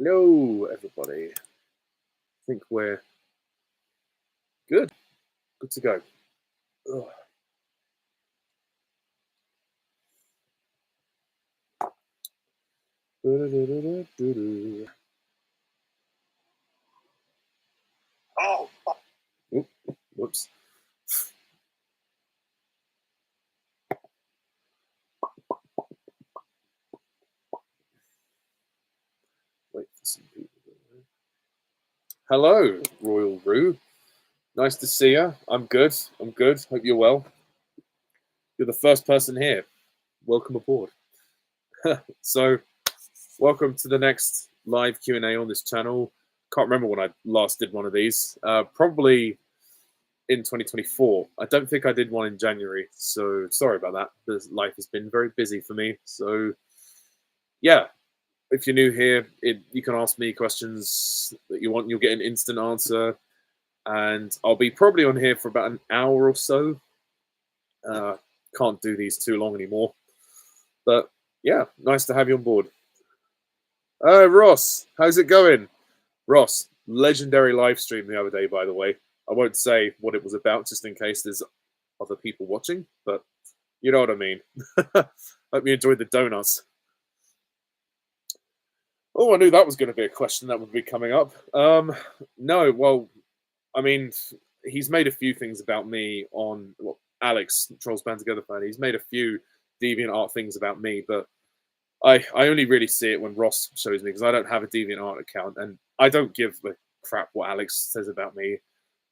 Hello, everybody. I think we're good. Good to go. Ugh. Do-do-do-do-do-do. Oh, fuck. Oop, whoops. Wait for some people. Hello, Royal Roo. Nice to see you. I'm good. I'm good. Hope you're well. You're the first person here. Welcome aboard. So, welcome to the next live Q&A on this channel. Can't remember when I last did one of these. Probably in 2024. I don't think I did one in January, so sorry about that. Life has been very busy for me. So, yeah, if you're new here, you can ask me questions that you want. You'll get an instant answer, and I'll be probably on here for about an hour or so. Can't do these too long anymore, but yeah, nice to have you on board. Ross, how's it going? Ross, legendary live stream the other day, by the way. I won't say what it was about, just in case there's other people watching, but you know what I mean. Hope you enjoyed the donuts. Oh, I knew that was going to be a question that would be coming up. No, well, I mean, he's made a few things about me on Alex, Trolls Band Together fan. He's made a few DeviantArt things about me, but I only really see it when Ross shows me because I don't have a DeviantArt account and I don't give a crap what Alex says about me.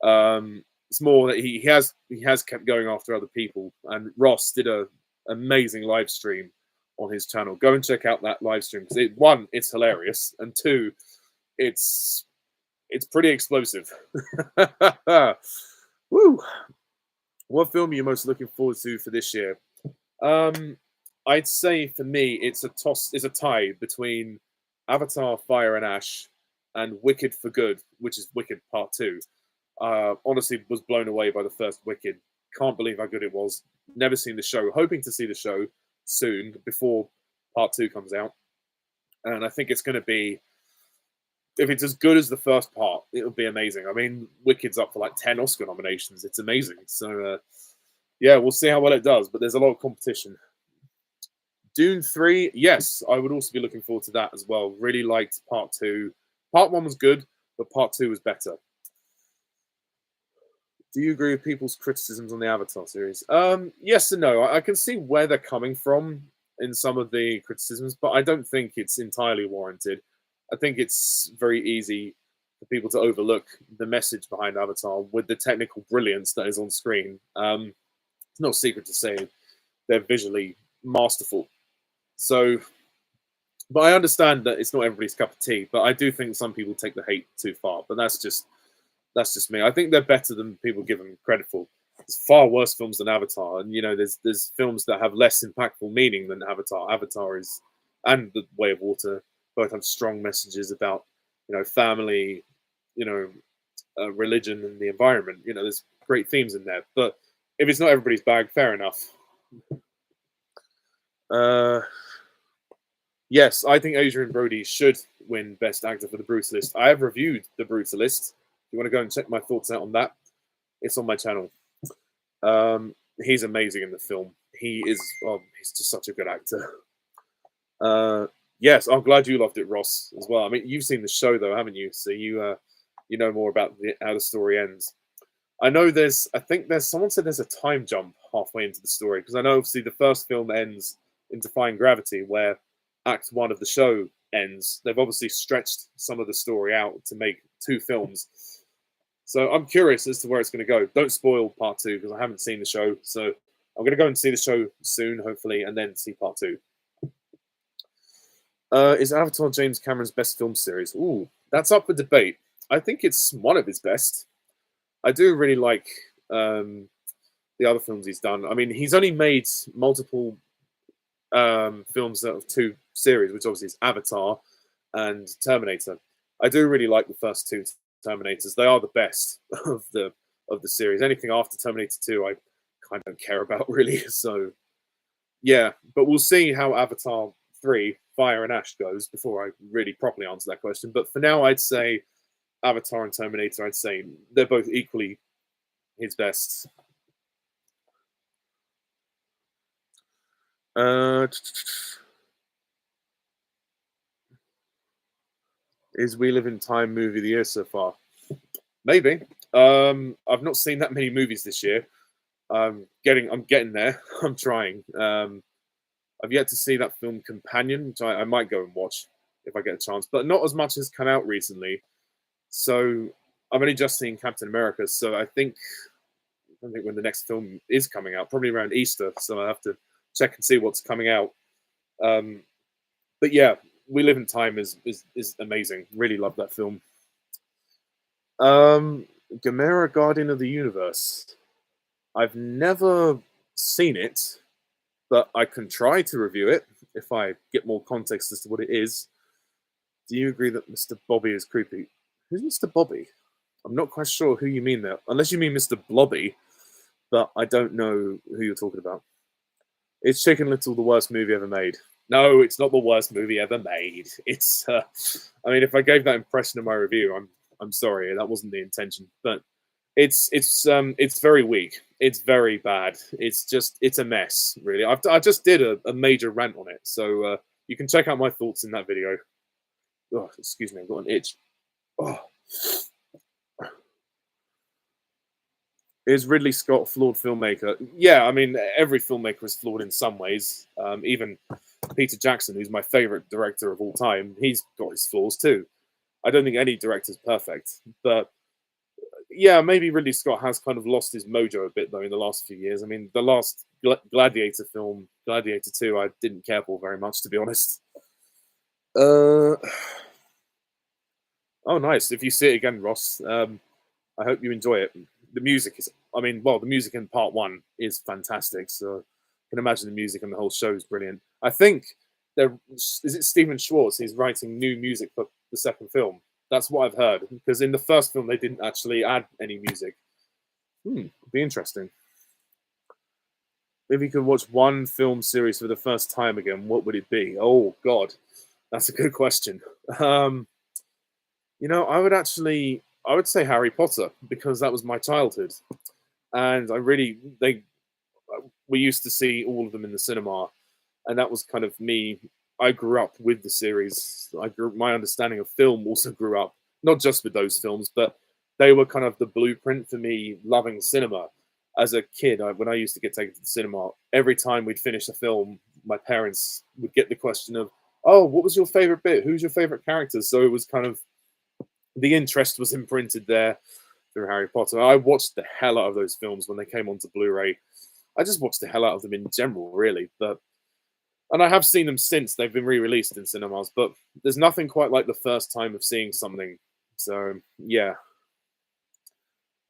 It's more that he has kept going after other people, and Ross did a amazing live stream on his channel. Go and check out that live stream because one, it's hilarious, and two, it's pretty explosive. Woo! What film are you most looking forward to for this year? I'd say for me, it's a tie between Avatar: Fire and Ash and Wicked for Good, which is Wicked Part 2. Honestly, was blown away by the first Wicked. Can't believe how good it was. Never seen the show. Hoping to see the show soon before Part 2 comes out. And I think it's going to be, if it's as good as the first part, it'll be amazing. I mean, Wicked's up for like 10 Oscar nominations. It's amazing. So, yeah, we'll see how well it does. But there's a lot of competition. Dune 3, yes, I would also be looking forward to that as well. Really liked Part 2. Part 1 was good, but Part 2 was better. Do you agree with people's criticisms on the Avatar series? Yes and no. I can see where they're coming from in some of the criticisms, but I don't think it's entirely warranted. I think it's very easy for people to overlook the message behind Avatar with the technical brilliance that is on screen. It's no secret to say they're visually masterful. So, but I understand that it's not everybody's cup of tea. But I do think some people take the hate too far. But that's just me. I think they're better than people give them credit for. There's far worse films than Avatar, and there's films that have less impactful meaning than Avatar. Avatar and The Way of Water both have strong messages about family, religion, and the environment. There's great themes in there. But if it's not everybody's bag, fair enough. Yes, I think Adrien Brody should win Best Actor for The Brutalist. I have reviewed The Brutalist. If you want to go and check my thoughts out on that, it's on my channel. He's amazing in the film. He's just such a good actor. Yes, I'm glad you loved it, Ross, as well. I mean, you've seen the show though, haven't you? So you know more about how the story ends. I know someone said there's a time jump halfway into the story, because I know obviously the first film ends in Defying Gravity, where Act 1 of the show ends. They've obviously stretched some of the story out to make 2 films. So I'm curious as to where it's going to go. Don't spoil Part 2 because I haven't seen the show. So I'm going to go and see the show soon, hopefully, and then see Part 2. Is Avatar James Cameron's best film series? Ooh, that's up for debate. I think it's one of his best. I do really like the other films he's done. I mean, he's only made multiple films out of 2 series, which obviously is Avatar and Terminator. I do really like the first 2 Terminators. They are the best of the series. Anything after Terminator 2, I kind of don't care about really. So yeah, but we'll see how Avatar 3 Fire and Ash goes before I really properly answer that question. But for now, I'd say Avatar and Terminator. I'd say they're both equally his best. Is We Live in Time movie of the year so far? Maybe. I've not seen that many movies this year. I'm getting there. I'm trying. I've yet to see that film Companion, which I might go and watch if I get a chance, but not as much has come out recently. So I've only just seen Captain America. So I think when the next film is coming out, probably around Easter. So I have to check and see what's coming out. But yeah, We Live in Time is amazing. Really love that film. Gamera, Guardian of the Universe. I've never seen it, but I can try to review it if I get more context as to what it is. Do you agree that Mr. Bobby is creepy? Who's Mr. Bobby? I'm not quite sure who you mean there, unless you mean Mr. Blobby, but I don't know who you're talking about. Is Chicken Little the worst movie ever made? No, it's not the worst movie ever made. It's, I mean, if I gave that impression in my review, I'm sorry, that wasn't the intention. But it's very weak. It's very bad. It's a mess, really. I just did a major rant on it, so you can check out my thoughts in that video. Oh, excuse me, I've got an itch. Oh. Is Ridley Scott a flawed filmmaker? Yeah, I mean, every filmmaker is flawed in some ways. Even Peter Jackson, who's my favorite director of all time, he's got his flaws too. I don't think any director's perfect, but yeah, maybe Ridley Scott has kind of lost his mojo a bit though in the last few years. I mean, the last Gladiator film, Gladiator 2, I didn't care for very much, to be honest. Oh, nice. If you see it again, Ross, I hope you enjoy it. The music is, the music in part 1 is fantastic. So I can imagine the music and the whole show is brilliant. I think is it Stephen Schwartz? He's writing new music for the second film. That's what I've heard. Because in the first film, they didn't actually add any music. Be interesting. If you could watch one film series for the first time again, what would it be? Oh, God. That's a good question. I would say Harry Potter because that was my childhood, and we used to see all of them in the cinema, and that was kind of me. I grew up with the series. My understanding of film also grew up not just with those films, but they were kind of the blueprint for me loving cinema. As a kid, when I used to get taken to the cinema, every time we'd finish a film, my parents would get the question of, "Oh, what was your favorite bit? Who's your favorite character?" So it was kind of the interest was imprinted there through Harry Potter. I watched the hell out of those films when they came onto Blu-ray. I just watched the hell out of them in general, really. And I have seen them since they've been re-released in cinemas, but there's nothing quite like the first time of seeing something. So yeah.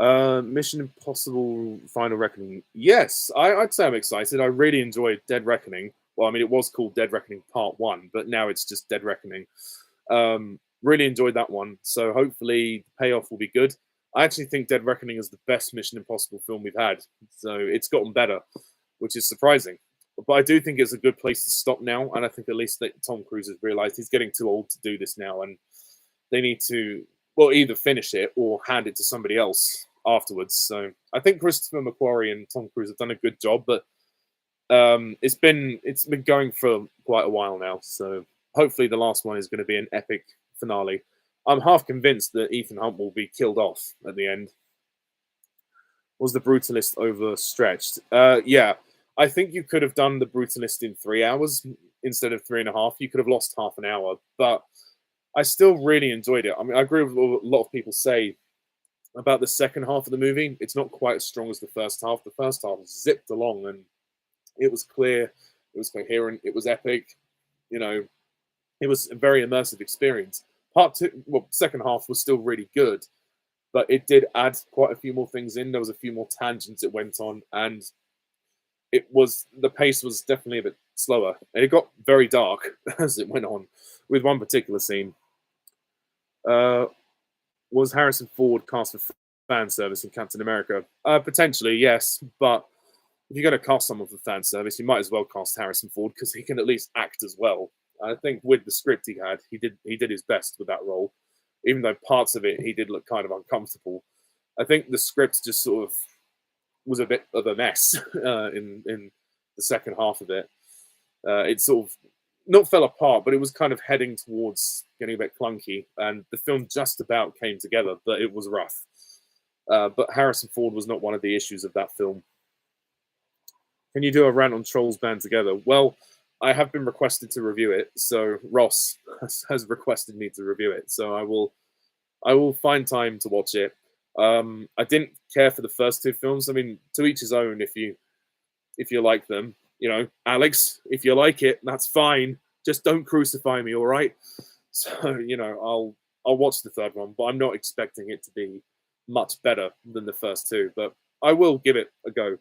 Mission Impossible Final Reckoning. Yes, I'd say I'm excited. I really enjoyed Dead Reckoning. Well, I mean, it was called Dead Reckoning Part 1, but now it's just Dead Reckoning. Really enjoyed that one. So hopefully the payoff will be good. I actually think Dead Reckoning is the best Mission Impossible film we've had. So it's gotten better, which is surprising. But I do think it's a good place to stop now. And I think at least that Tom Cruise has realized he's getting too old to do this now. And they need to, either finish it or hand it to somebody else afterwards. So I think Christopher McQuarrie and Tom Cruise have done a good job. But it's been going for quite a while now. So hopefully the last one is going to be an epic finale. I'm half convinced that Ethan Hunt will be killed off at the end. Was the Brutalist overstretched? Yeah, I think you could have done the Brutalist in 3 hours instead of 3.5. You could have lost half an hour, but I still really enjoyed it. I mean, I agree with what a lot of people say about the second half of the movie. It's not quite as strong as the first half. The first half zipped along and it was clear, it was coherent, it was epic. It was a very immersive experience. Part 2, second half was still really good, but it did add quite a few more things in. There was a few more tangents it went on, and the pace was definitely a bit slower. And it got very dark as it went on, with one particular scene. Was Harrison Ford cast for fan service in Captain America? Potentially, yes, but if you're going to cast someone for fan service, you might as well cast Harrison Ford because he can at least act as well. I think with the script he did his best with that role, even though parts of it he did look kind of uncomfortable. I think the script just sort of was a bit of a mess in the second half of it. It sort of not fell apart, but it was kind of heading towards getting a bit clunky, and the film just about came together, but it was rough. But Harrison Ford was not one of the issues of that film. Can you do a rant on Trolls Band Together? Well, I have been requested to review it, so Ross has requested me to review it, so I will find time to watch it. I didn't care for the first two films. I mean, to each his own. If you like them, you know, Alex, if you like it, that's fine. Just don't crucify me, all right? So you know, I'll watch the third one, but I'm not expecting it to be much better than the first two. But I will give it a go.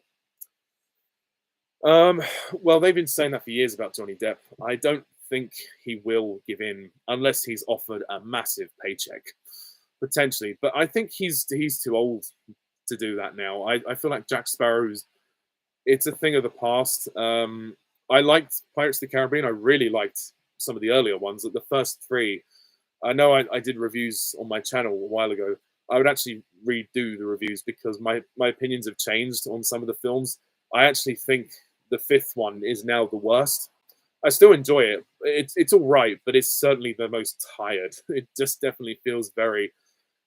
Well, they've been saying that for years about Johnny Depp. I don't think he will give in unless he's offered a massive paycheck, potentially. But I think he's too old to do that now. I feel like Jack Sparrow's it's a thing of the past. I liked Pirates of the Caribbean. I really liked some of the earlier ones. Like the first three, I know I did reviews on my channel a while ago. I would actually redo the reviews because my opinions have changed on some of the films. I actually think the fifth one is now the worst. I still enjoy it. It's all right, but it's certainly the most tired. It just definitely feels very.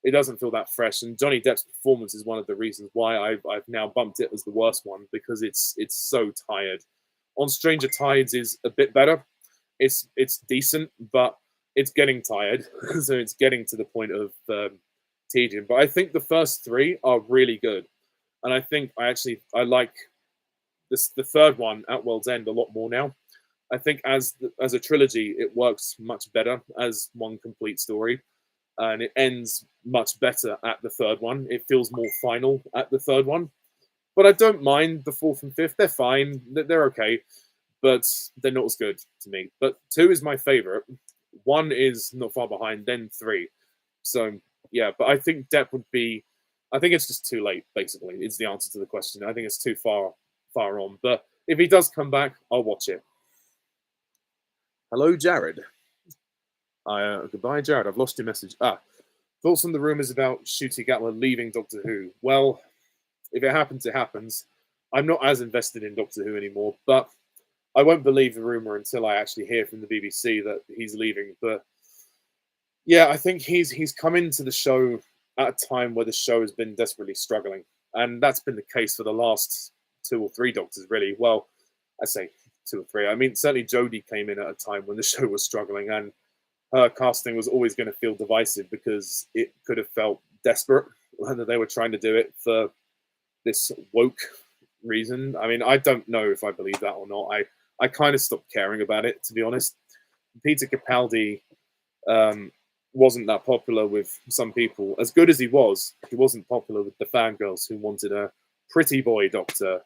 It doesn't feel that fresh. And Johnny Depp's performance is one of the reasons why I've now bumped it as the worst one because it's so tired. On Stranger Tides is a bit better. It's decent, but it's getting tired. So it's getting to the point of tedium. But I think the first three are really good, and I think I like this the third one, At World's End, a lot more now. I think as a trilogy, it works much better as one complete story, and it ends much better at the third one. It feels more final at the third one, but I don't mind the fourth and fifth. They're fine. They're okay, but they're not as good to me. But two is my favorite. One is not far behind. Then three. So yeah, but I think Depp would be. I think it's just too late. Basically, is the answer to the question. I think it's too far on. But if he does come back, I'll watch it. Hello, Jared. Goodbye, Jared. I've lost your message. Thoughts on the rumours about Ncuti Gatwa leaving Doctor Who? Well, if it happens, it happens. I'm not as invested in Doctor Who anymore, but I won't believe the rumour until I actually hear from the BBC that he's leaving. But yeah, I think he's come into the show at a time where the show has been desperately struggling, and that's been the case for the last two or three Doctors, really. Well, I say two or three. I mean, certainly Jodie came in at a time when the show was struggling, and her casting was always going to feel divisive because it could have felt desperate whether they were trying to do it for this woke reason. I mean, I don't know if I believe that or not. I kind of stopped caring about it, to be honest. Peter Capaldi wasn't that popular with some people. As good as he wasn't popular with the fangirls who wanted a pretty boy Doctor.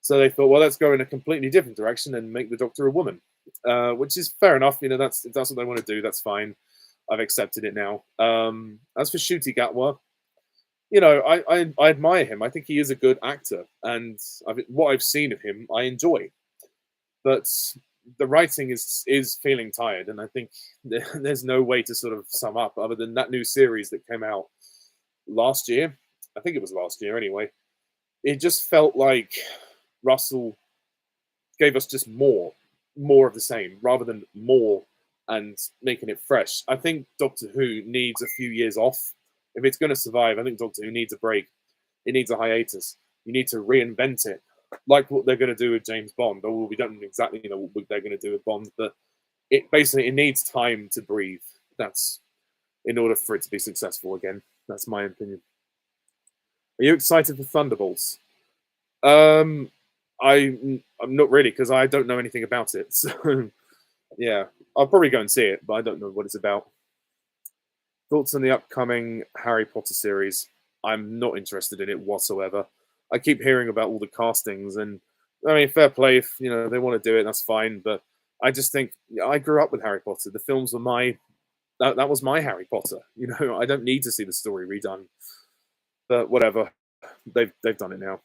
So they thought, well, let's go in a completely different direction and make the Doctor a woman, which is fair enough. You know, if that's what they want to do, that's fine. I've accepted it now. As for Ncuti Gatwa, you know, I admire him. I think he is a good actor, and what I've seen of him, I enjoy. But the writing is feeling tired, and I think there's no way to sort of sum up other than that new series that came out last year. I think it was last year anyway. It just felt like Russell gave us just more of the same rather than more and making it fresh. I think Doctor Who needs a few years off. If it's going to survive, I think Doctor Who needs a break. It needs a hiatus. You need to reinvent it, like what they're going to do with James Bond. Or we don't exactly know what they're going to do with Bond, but it needs time to breathe. That's in order for it to be successful again. That's my opinion. Are you excited for Thunderbolts? I'm not really because I don't know anything about it. So yeah, I'll probably go and see it, but I don't know what it's about. Thoughts on the upcoming Harry Potter series? I'm not interested in it whatsoever. I keep hearing about all the castings, and I mean, fair play if you know they want to do it, that's fine. But I just think I grew up with Harry Potter. The films were that was my Harry Potter. You know, I don't need to see the story redone. But whatever, they've done it now.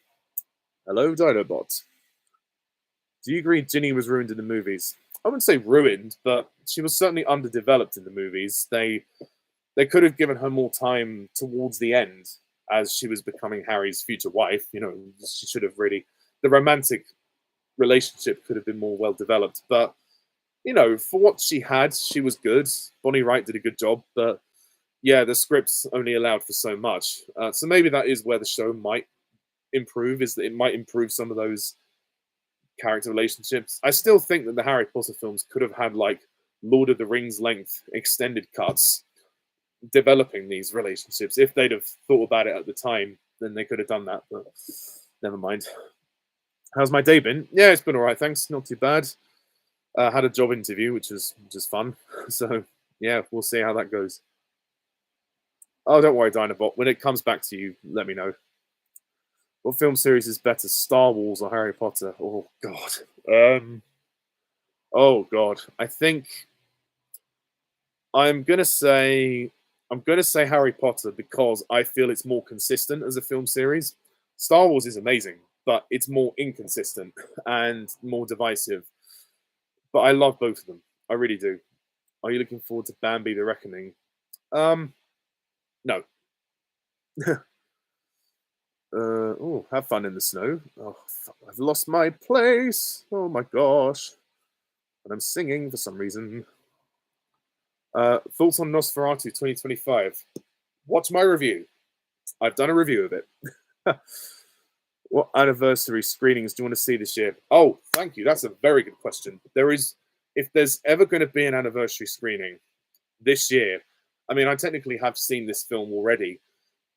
Hello, Dinobot. Do you agree Ginny was ruined in the movies? I wouldn't say ruined, but she was certainly underdeveloped in the movies. They could have given her more time towards the end as she was becoming Harry's future wife. You know, she should have really the romantic relationship could have been more well developed. But you know, for what she had, she was good. Bonnie Wright did a good job, but yeah, the scripts only allowed for so much. So maybe that is where the show might improve. Is that it might improve some of those character relationships. I still think that the Harry Potter films could have had like Lord of the Rings length extended cuts developing these relationships. If they'd have thought about it at the time, then they could have done that. But never mind. How's my day been? Yeah, it's been all right. Thanks. Not too bad. Had a job interview, which is fun. So yeah, we'll see how that goes. Oh, don't worry, Dinobot. When it comes back to you, let me know. What film series is better, Star Wars or Harry Potter? Oh God. Oh God. I think I'm gonna say Harry Potter because I feel it's more consistent as a film series. Star Wars is amazing, but it's more inconsistent and more divisive. But I love both of them. I really do. Are you looking forward to Bambi: The Reckoning? No. Oh, have fun in the snow. Oh, fuck, I've lost my place. Oh my gosh. And I'm singing for some reason. Thoughts on Nosferatu 2025? Watch my review. I've done a review of it. What anniversary screenings do you want to see this year? Oh, thank you. That's a very good question. If there's ever going to be an anniversary screening this year, I mean, I technically have seen this film already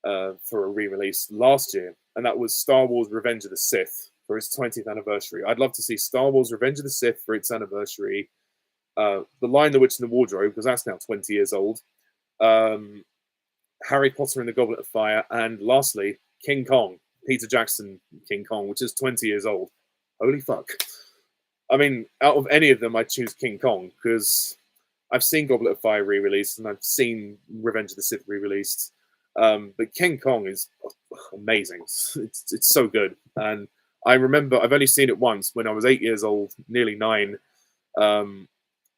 for a re-release last year, and that was Star Wars: Revenge of the Sith for its 20th anniversary. I'd love to see Star Wars: Revenge of the Sith for its anniversary. The Lion, the Witch, and the Wardrobe, because that's now 20 years old. Harry Potter and the Goblet of Fire, and lastly, King Kong, Peter Jackson King Kong, which is 20 years old. Holy fuck. I mean, out of any of them, I'd choose King Kong, because I've seen Goblet of Fire re-released, and I've seen Revenge of the Sith re-released. But King Kong is amazing. It's so good. And I remember I've only seen it once when I was 8 years old, nearly 9.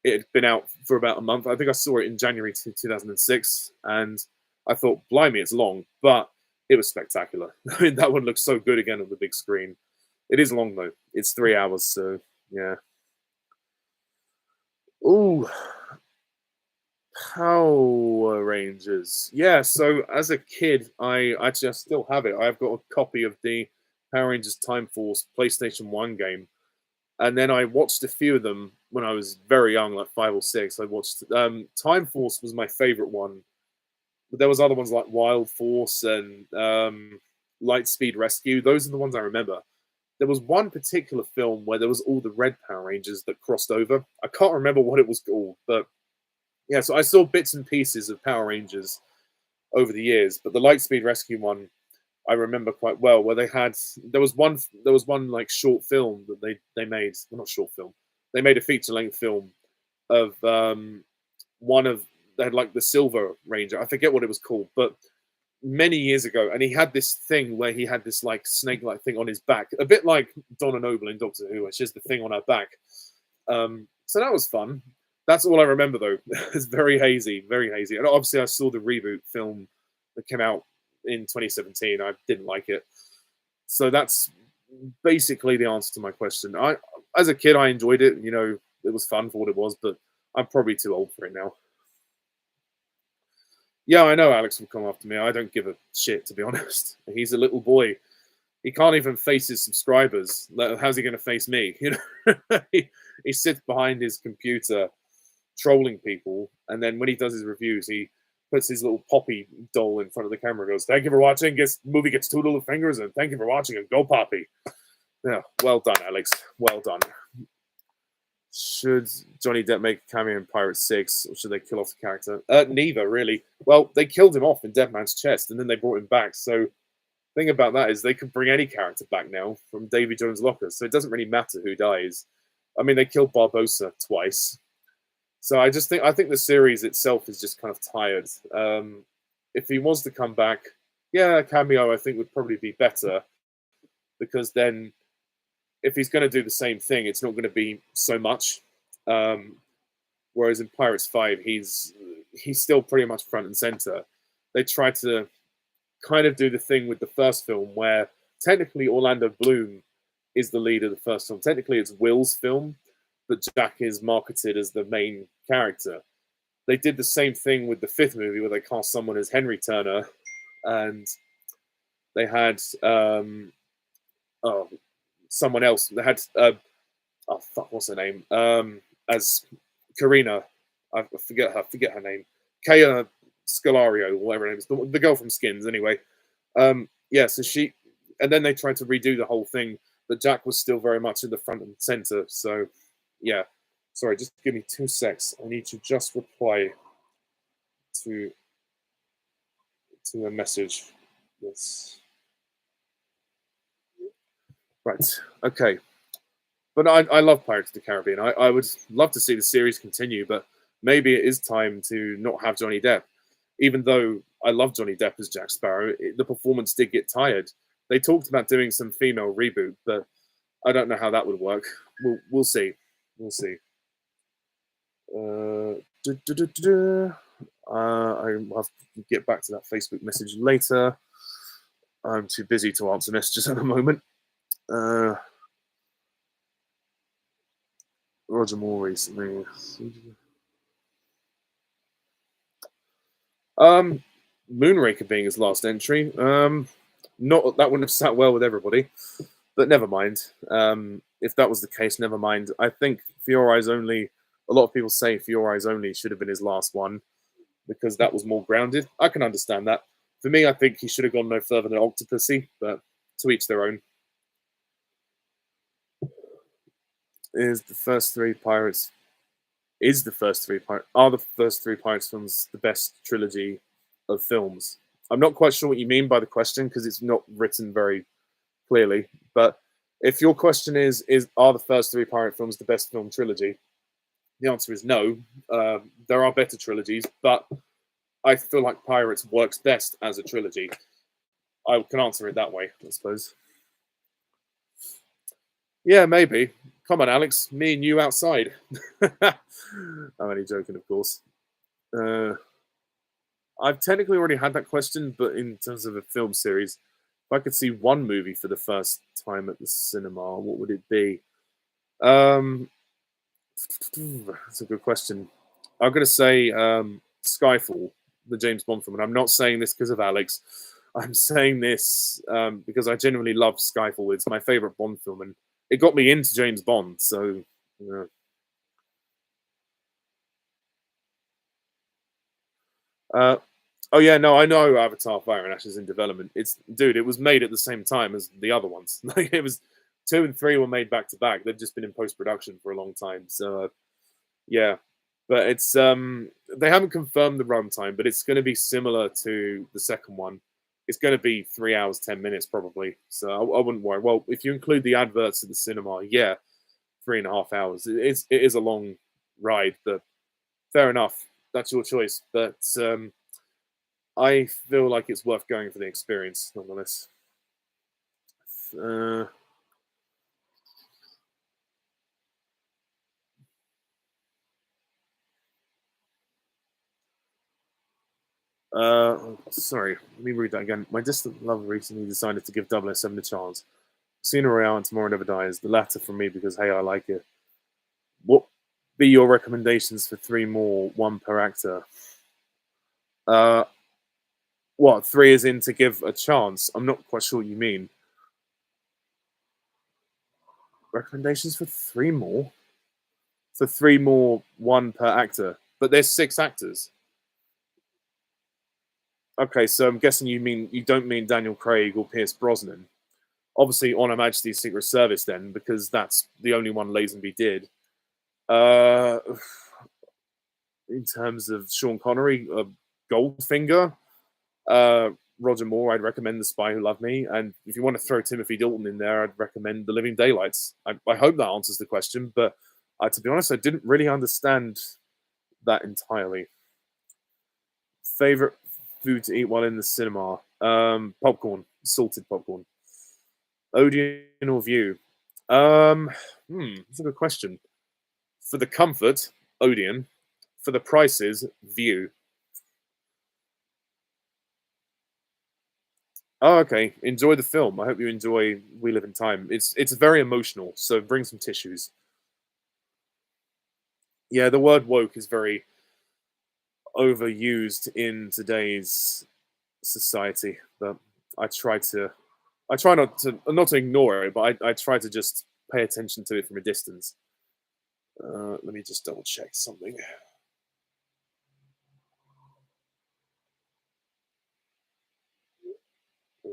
It had been out for about a month. I think I saw it in January 2006, and I thought, blimey, it's long, but it was spectacular. I mean, that one looks so good again on the big screen. It is long though. It's 3 hours, so yeah. Ooh, Power Rangers. Yeah, so as a kid, I just still have it. I've got a copy of the Power Rangers Time Force PlayStation 1 game. And then I watched a few of them when I was very young, like 5 or 6. I watched Time Force was my favorite one. But there was other ones like Wild Force and Lightspeed Rescue. Those are the ones I remember. There was one particular film where there was all the Red Power Rangers that crossed over. I can't remember what it was called, but yeah, so I saw bits and pieces of Power Rangers over the years, but the Lightspeed Rescue one I remember quite well. Where there was one like short film that they made. Well, not short film. They made a feature length film of one of they had like the Silver Ranger. I forget what it was called, but many years ago, and he had this thing where he had this like snake-like thing on his back, a bit like Donna Noble in Doctor Who. It's just the thing on her back. So that was fun. That's all I remember though. It's very hazy, very hazy. And obviously, I saw the reboot film that came out in 2017. I didn't like it. So that's basically the answer to my question. As a kid, I enjoyed it. You know, it was fun for what it was, but I'm probably too old for it now. Yeah, I know Alex will come after me. I don't give a shit, to be honest. He's a little boy. He can't even face his subscribers. How's he going to face me? You know, he sits behind his computer trolling people, and then when he does his reviews, he puts his little Poppy doll in front of the camera and goes, "Thank you for watching. Movie gets 2 little fingers, and thank you for watching, and go Poppy." Yeah, well done, Alex. Well done. Should Johnny Depp make a cameo in Pirate 6, or should they kill off the character? Neither, really. Well, they killed him off in Dead Man's Chest, and then they brought him back. So the thing about that is they could bring any character back now from Davy Jones' Locker, so it doesn't really matter who dies. I mean, they killed Barbossa twice. So I think the series itself is just kind of tired. If he was to come back, yeah, a cameo I think would probably be better, because then if he's going to do the same thing, it's not going to be so much. Whereas in Pirates 5, he's still pretty much front and center. They tried to kind of do the thing with the first film where technically Orlando Bloom is the lead of the first film. Technically, it's Will's film, but Jack is marketed as the main character. They did the same thing with the fifth movie where they cast someone as Henry Turner, and they had someone else. They had what's her name? As Karina, I forget her name. Kaya Scalario, whatever her name is, the girl from Skins, anyway. Yeah, so she, and then they tried to redo the whole thing, but Jack was still very much in the front and center. So, yeah. Sorry, just give me 2 secs. I need to just reply to a message. Yes. Right. Okay. But I love Pirates of the Caribbean. I would love to see the series continue, but maybe it is time to not have Johnny Depp. Even though I love Johnny Depp as Jack Sparrow, the performance did get tired. They talked about doing some female reboot, but I don't know how that would work. We'll see. We'll see. I'll have to get back to that Facebook message later. I'm too busy to answer messages at the moment. Roger Moore recently. Moonraker being his last entry. Not that wouldn't have sat well with everybody, but never mind. If that was the case, never mind. I think For Your Eyes Only. A lot of people say For Your Eyes Only should have been his last one because that was more grounded. I can understand that. For me, I think he should have gone no further than Octopussy, but to each their own. Are the first three Pirates films the best trilogy of films? I'm not quite sure what you mean by the question because it's not written very clearly. But if your question is are the first three pirate films the best film trilogy? The answer is no. There are better trilogies, but I feel like Pirates works best as a trilogy. I can answer it that way, I suppose. Yeah, maybe. Come on, Alex. Me and you outside. I'm only joking, of course. I've technically already had that question, but in terms of a film series, if I could see one movie for the first time at the cinema, what would it be? That's a good question. I'm going to say Skyfall, the James Bond film. And I'm not saying this because of Alex. I'm saying this because I genuinely love Skyfall. It's my favorite Bond film, and it got me into James Bond. So, oh yeah, no, I know Avatar: Fire and Ash is in development. It was made at the same time as the other ones. Like it was 2 and 3 were made back to back. They've just been in post production for a long time. So yeah, but it's they haven't confirmed the runtime, but it's going to be similar to the second one. It's going to be 3 hours 10 minutes probably. So I wouldn't worry. Well, if you include the adverts at the cinema, yeah, 3.5 hours. It is a long ride, but fair enough. That's your choice. But I feel like it's worth going for the experience, nonetheless. Sorry, let me read that again. My distant lover recently decided to give 007 a chance. Casino Royale and Tomorrow Never Dies. The latter for me because, hey, I like it. What be your recommendations for 3 more, 1 per actor? What, 3 is in to give a chance? I'm not quite sure what you mean. Recommendations for 3 more? For 3 more, 1 per actor. But there's 6 actors. Okay, so I'm guessing you don't mean Daniel Craig or Pierce Brosnan. Obviously, On Her Majesty's Secret Service then, because that's the only one Lazenby did. In terms of Sean Connery, Goldfinger, Roger Moore, I'd recommend The Spy Who Loved Me. And if you want to throw Timothy Dalton in there, I'd recommend The Living Daylights. I hope that answers the question, but to be honest, I didn't really understand that entirely. Favorite food to eat while in the cinema? Popcorn, salted popcorn. Odeon or View? That's a good question. For the comfort, Odeon. For the prices, View. Oh, okay. Enjoy the film. I hope you enjoy We Live in Time. It's very emotional, so bring some tissues. Yeah, the word woke is very overused in today's society, but I try to I try not to ignore it, but I try to just pay attention to it from a distance. Let me just double check something. Uh,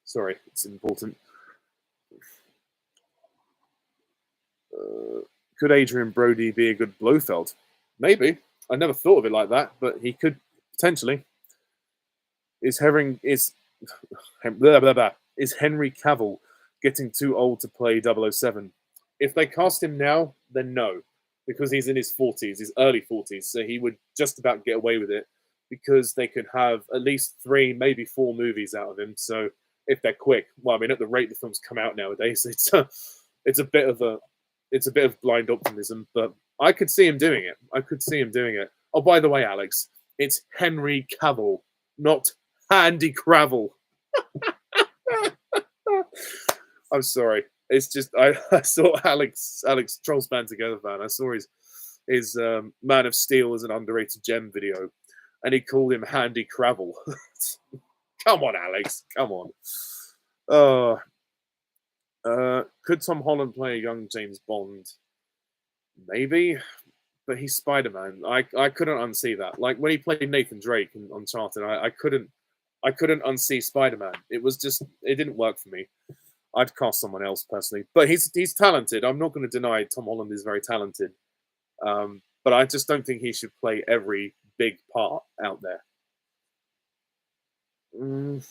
Sorry, it's important. Uh, could Adrian Brody be a good Blofeld? Maybe. I never thought of it like that, but he could potentially. Is Herring is blah, blah, blah. Is Henry Cavill getting too old to play 007? If they cast him now, then no, because he's in his 40s, his early 40s, so he would just about get away with it because they could have at least 3, maybe 4 movies out of him. So if they're quick, well, I mean, at the rate the films come out nowadays, it's a bit of a it's a bit of blind optimism, but I could see him doing it. I could see him doing it. Oh, by the way, Alex, it's Henry Cavill, not Andy Cravel. I'm sorry. It's just I saw Alex Trolls Band Together fan. I saw his Man of Steel as an underrated gem video, and he called him Handy Cravel. Come on, Alex. Come on. Uh, could Tom Holland play a young James Bond? Maybe, but he's Spider Man. I couldn't unsee that. Like when he played Nathan Drake in Uncharted, I couldn't unsee Spider Man. It didn't work for me. I'd cast someone else personally, but he's talented. I'm not going to deny Tom Holland is very talented, but I just don't think he should play every big part out there. Mm,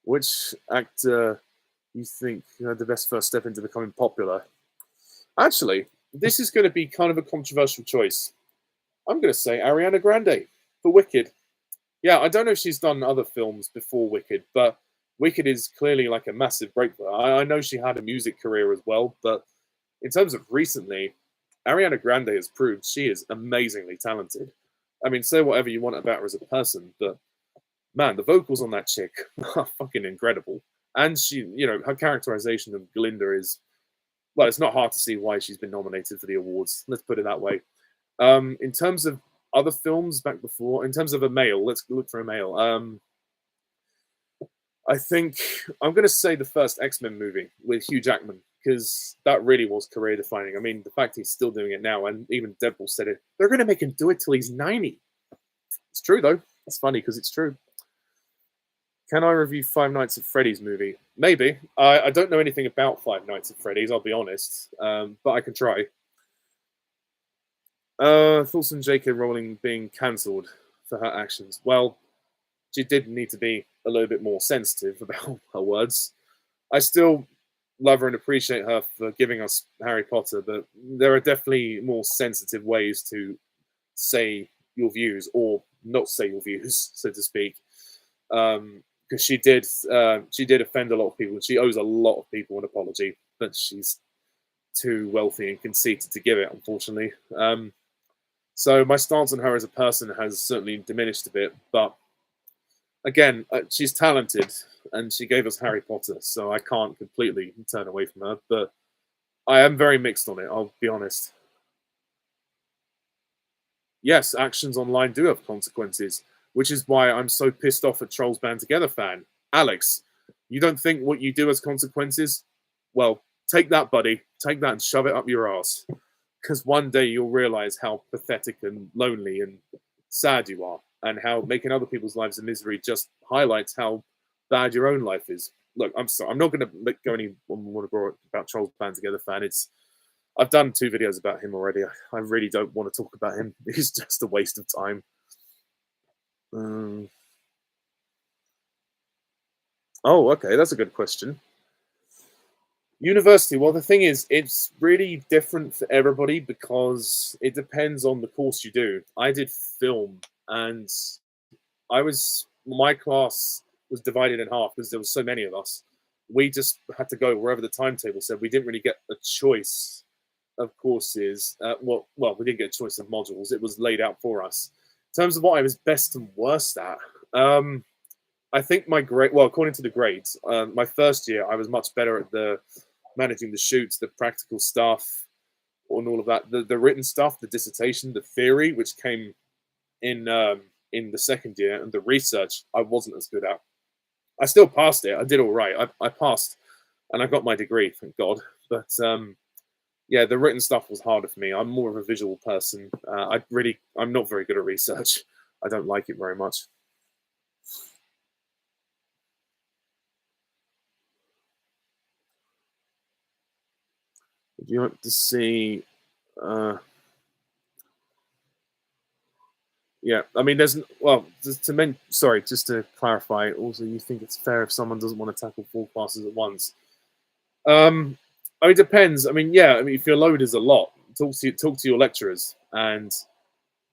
which actor you think had the best first step into becoming popular? Actually, this is going to be kind of a controversial choice. I'm going to say Ariana Grande for Wicked. Yeah, I don't know if she's done other films before Wicked, but Wicked is clearly like a massive breakthrough. I know she had a music career as well, but in terms of recently, Ariana Grande has proved she is amazingly talented. I mean, say whatever you want about her as a person, but man, the vocals on that chick are fucking incredible. And her characterization of Glinda is, well, it's not hard to see why she's been nominated for the awards. Let's put it that way. In terms of other films back before, in terms of a male, let's look for a male. I think I'm going to say the first X-Men movie with Hugh Jackman because that really was career defining. I mean, the fact he's still doing it now, and even Deadpool said it, they're going to make him do it till he's 90. It's true though. It's funny because it's true. Can I review Five Nights at Freddy's movie? Maybe. I don't know anything about Five Nights at Freddy's, I'll be honest, but I can try. Thoughts on J.K. Rowling being cancelled for her actions? Well, she did need to be a little bit more sensitive about her words. I still love her and appreciate her for giving us Harry Potter, but there are definitely more sensitive ways to say your views or not say your views, so to speak. Because she did offend a lot of people. She owes a lot of people an apology, but she's too wealthy and conceited to give it, unfortunately. So my stance on her as a person has certainly diminished a bit, but again, she's talented and she gave us Harry Potter, so I can't completely turn away from her, but I am very mixed on it, I'll be honest. Yes, actions online do have consequences, which is why I'm so pissed off at Trolls Band Together fan. Alex, you don't think what you do has consequences? Well, take that, buddy. Take that and shove it up your ass. Because one day you'll realize how pathetic and lonely and sad you are, and how making other people's lives a misery just highlights how bad your own life is. Look, I'm sorry, I'm not going to go any more about Trolls Band Together fan. I've done 2 videos about him already. I really don't want to talk about him. He's just a waste of time. Oh, okay, that's a good question. University, well, the thing is, it's really different for everybody because it depends on the course you do. I did film, and my class was divided in half because there was so many of us. We just had to go wherever the timetable said. We didn't really get a choice of courses. Well, we didn't get a choice of modules. It was laid out for us. In terms of what I was best and worst at, I think my grade. Well, according to the grades, my first year I was much better at the managing the shoots, the practical stuff, and all of that. The written stuff, the dissertation, the theory, which came in the second year, and the research I wasn't as good at. I still passed it. I did all right. I passed, and I got my degree, thank God. But yeah, the written stuff was harder for me. I'm more of a visual person. I'm not very good at research. I don't like it very much. Would you like to see? Yeah, I mean, just to clarify. Also, you think it's fair if someone doesn't want to tackle 4 classes at once? I mean, it depends. I mean, yeah. I mean, if your load is a lot, talk to your lecturers and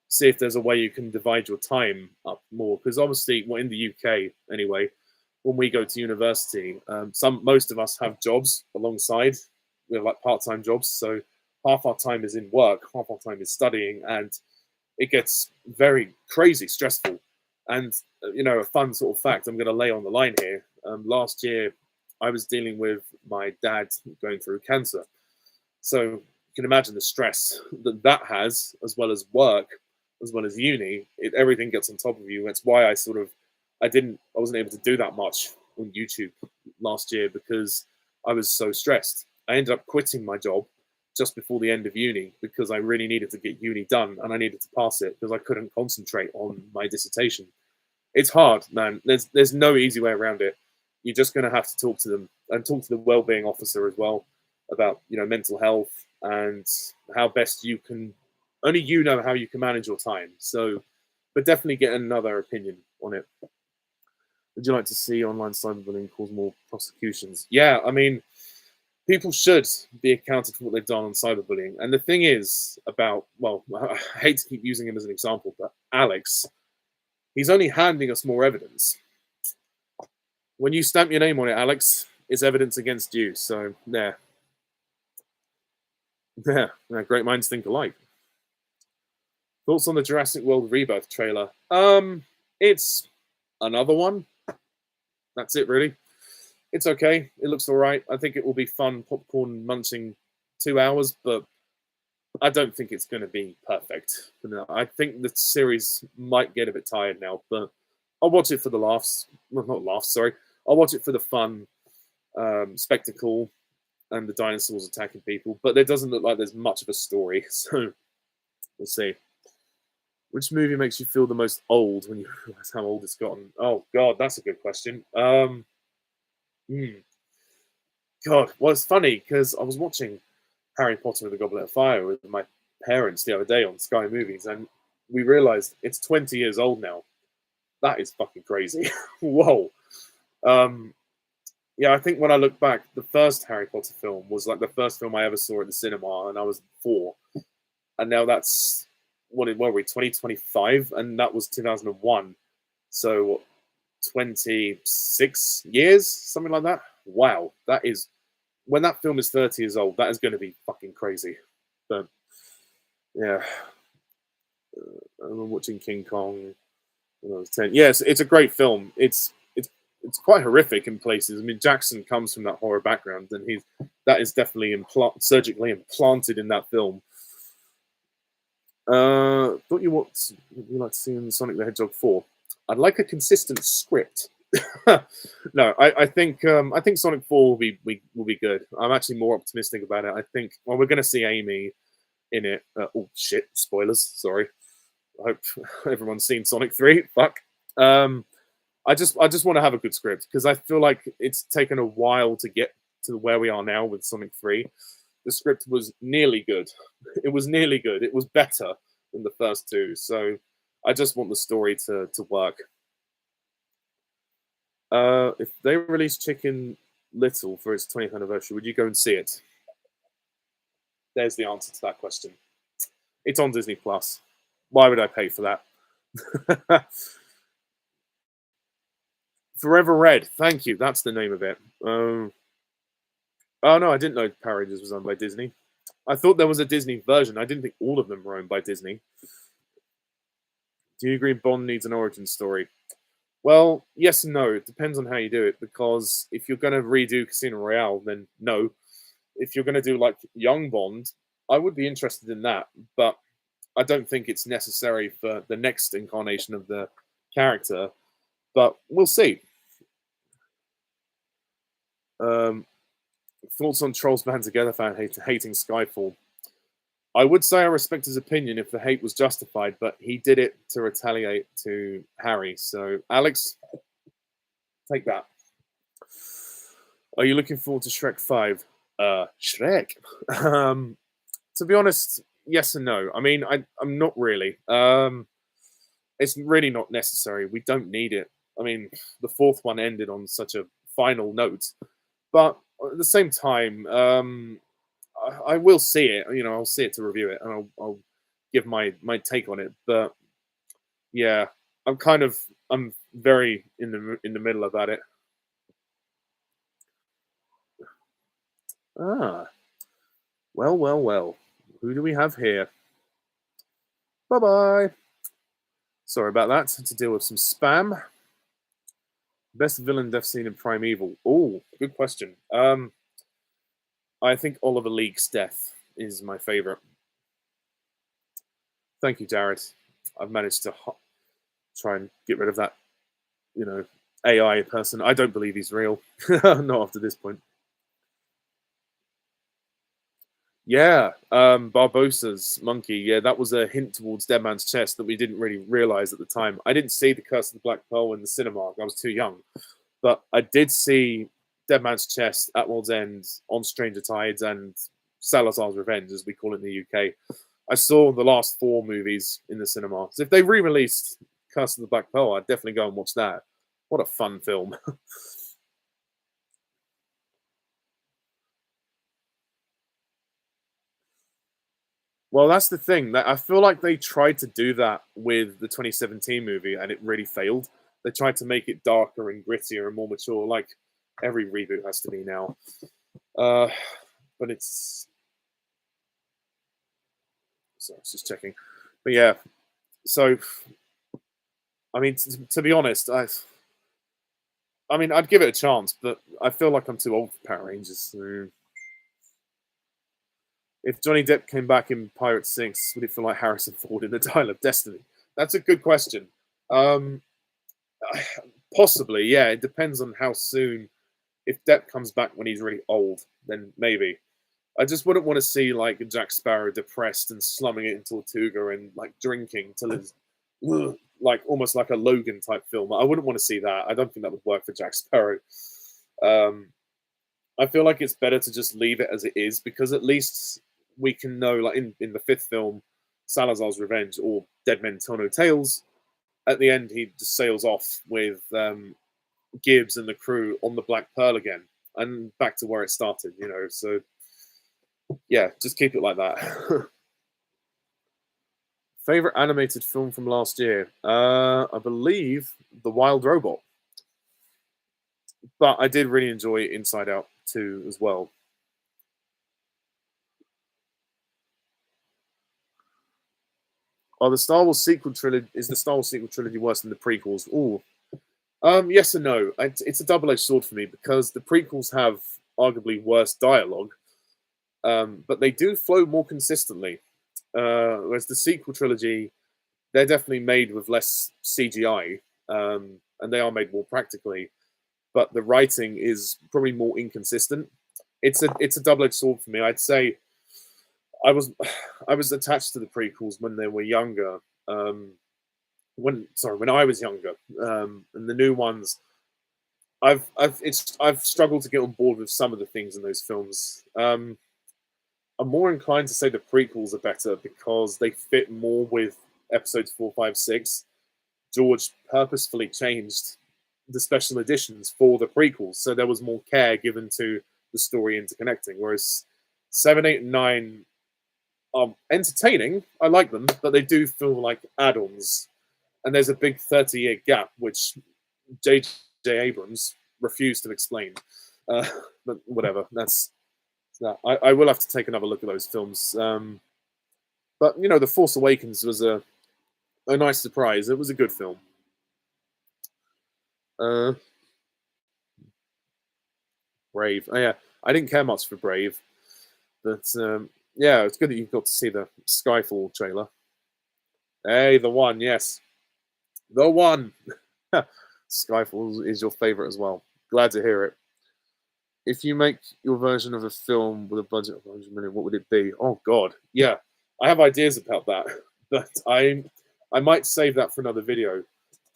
see if there's a way you can divide your time up more. Because obviously, well, in the UK anyway, when we go to university, most of us have jobs alongside. We have like part-time jobs, so half our time is in work, half our time is studying, and it gets very crazy stressful. And a fun sort of fact I'm going to lay on the line here. Last year, I was dealing with my dad going through cancer, so you can imagine the stress that has, as well as work, as well as uni. Everything gets on top of you. That's why I wasn't able to do that much on YouTube last year because I was so stressed. I ended up quitting my job just before the end of uni because I really needed to get uni done and I needed to pass it because I couldn't concentrate on my dissertation. It's hard, man. There's no easy way around it. You're just going to have to talk to them and talk to the well-being officer as well about mental health and how best you can. Only you know how you can manage your time. So, but definitely get another opinion on it. Would you like to see online cyberbullying cause more prosecutions? Yeah, I mean, people should be accounted for what they've done on cyberbullying. And the thing is I hate to keep using him as an example, but Alex, he's only handing us more evidence. When you stamp your name on it, Alex, it's evidence against you. So, yeah. Yeah, great minds think alike. Thoughts on the Jurassic World Rebirth trailer? It's another one. That's it, really. It's okay. It looks all right. I think it will be fun, popcorn munching 2 hours, but I don't think it's going to be perfect. No, I think the series might get a bit tired now, but I'll watch it for the laughs. Well, not laughs, sorry. I'll watch it for the fun, spectacle, and the dinosaurs attacking people. But it doesn't look like there's much of a story, so we'll see. Which movie makes you feel the most old when you realize how old it's gotten? Oh God, that's a good question. God, well, it's funny because I was watching Harry Potter and the Goblet of Fire with my parents the other day on Sky Movies, and we realized it's 20 years old now. That is fucking crazy. Whoa. Yeah, I think when I look back, the first Harry Potter film was like the first film I ever saw at the cinema, and I was 4. And now that's what were we 2025, and that was 2001. So 26 years, something like that. Wow, that is when that film is 30 years old. That is going to be fucking crazy. But yeah, I'm watching King Kong when I was 10. Yes, it's a great film. It's quite horrific in places. I mean, Jackson comes from that horror background, and that is definitely surgically implanted in that film. Thought you like to see in Sonic the Hedgehog 4? I'd like a consistent script. No, I think Sonic 4 will be good. I'm actually more optimistic about it. I think we're going to see Amy in it. Oh shit! Spoilers. Sorry. I hope everyone's seen Sonic 3. Fuck. I just want to have a good script because I feel like it's taken a while to get to where we are now with Sonic 3. The script was nearly good. It was nearly good. It was better than the first 2. So I just want the story to work. If they release Chicken Little for its 20th anniversary, would you go and see it? There's the answer to that question. It's on Disney Plus. Why would I pay for that? Forever Red. Thank you. That's the name of it. Oh no, I didn't know Power Rangers was owned by Disney. I thought there was a Disney version. I didn't think all of them were owned by Disney. Do you agree Bond needs an origin story? Well, yes and no. It depends on how you do it. Because if you're going to redo Casino Royale, then no. If you're going to do like Young Bond, I would be interested in that. But I don't think it's necessary for the next incarnation of the character. But we'll see. Thoughts on Trolls Band Together fan hating Skyfall? I would say I respect his opinion if the hate was justified, but he did it to retaliate to Harry. So, Alex, take that. Are you looking forward to Shrek 5? Shrek. To be honest, yes and no. I mean, I'm not really. It's really not necessary. We don't need it. I mean, the fourth one ended on such a final note, but at the same time, I will see it. You know, I'll see it to review it, and I'll give my take on it. But yeah, I'm very in the middle about it. Ah, well. Who do we have here? Bye bye. Sorry about that. Had to deal with some spam. Best villain death scene in Primeval. Oh, good question. I think Oliver Leake's death is my favorite. Thank you, Jared. I've managed to try and get rid of that, AI person. I don't believe he's real. Not after this point. Yeah, Barbossa's monkey. Yeah, that was a hint towards Dead Man's Chest that we didn't really realize at the time. I didn't see The Curse of the Black Pearl in the cinema. I was too young. But I did see Dead Man's Chest, At World's End, On Stranger Tides, and Salazar's Revenge, as we call it in the UK. I saw the last 4 movies in the cinema. So if they re-released Curse of the Black Pearl, I'd definitely go and watch that. What a fun film. Well, that's the thing. That I feel like they tried to do that with the 2017 movie, and it really failed. They tried to make it darker and grittier and more mature, like every reboot has to be now. But it's so I was just checking. But yeah, so I mean, to be honest, I mean, I'd give it a chance, but I feel like I'm too old for Power Rangers. So if Johnny Depp came back in Pirates 6, would it feel like Harrison Ford in The Dial of Destiny? That's a good question. Um, Possibly, yeah. It depends on how soon. If Depp comes back when he's really old, then maybe. I just wouldn't want to see like Jack Sparrow depressed and slumming it in Tortuga and like drinking till his like almost like a Logan type film. I wouldn't want to see that. I don't think that would work for Jack Sparrow. Um, I feel like it's better to just leave it as it is because at least we can know, like in the 5th film, Salazar's Revenge or Dead Men Tell No Tales, at the end he just sails off with Gibbs and the crew on the Black Pearl again and back to where it started, So yeah, just keep it like that. Favorite animated film from last year? I believe The Wild Robot. But I did really enjoy Inside Out 2 as well. The Star Wars sequel trilogy is the Star Wars sequel trilogy worse than the prequels? Oh, yes and no. It's a double-edged sword for me because the prequels have arguably worse dialogue, but they do flow more consistently. Whereas the sequel trilogy, they're definitely made with less CGI, and they are made more practically. But the writing is probably more inconsistent. It's a double-edged sword for me. I'd say I was I was attached to the prequels when they were younger. When I was younger, and the new ones, I've struggled to get on board with some of the things in those films. I'm more inclined to say the prequels are better because they fit more with episodes 4, 5, 6. George purposefully changed the special editions for the prequels, so there was more care given to the story interconnecting. Whereas 7, 8, and 9 are entertaining. I like them, but they do feel like add-ons. And there's a big 30-year gap, which J.J. Abrams refused to explain. But whatever, that's that. I will have to take another look at those films. But you know, The Force Awakens was a nice surprise. It was a good film. Brave. Oh yeah, I didn't care much for Brave, but yeah, it's good that you've got to see the Skyfall trailer. Hey, the one, yes, the one. Skyfall is your favorite as well. Glad to hear it. If you make your version of a film with a budget of 100 million, what would it be? Oh God, yeah, I have ideas about that, but I might save that for another video.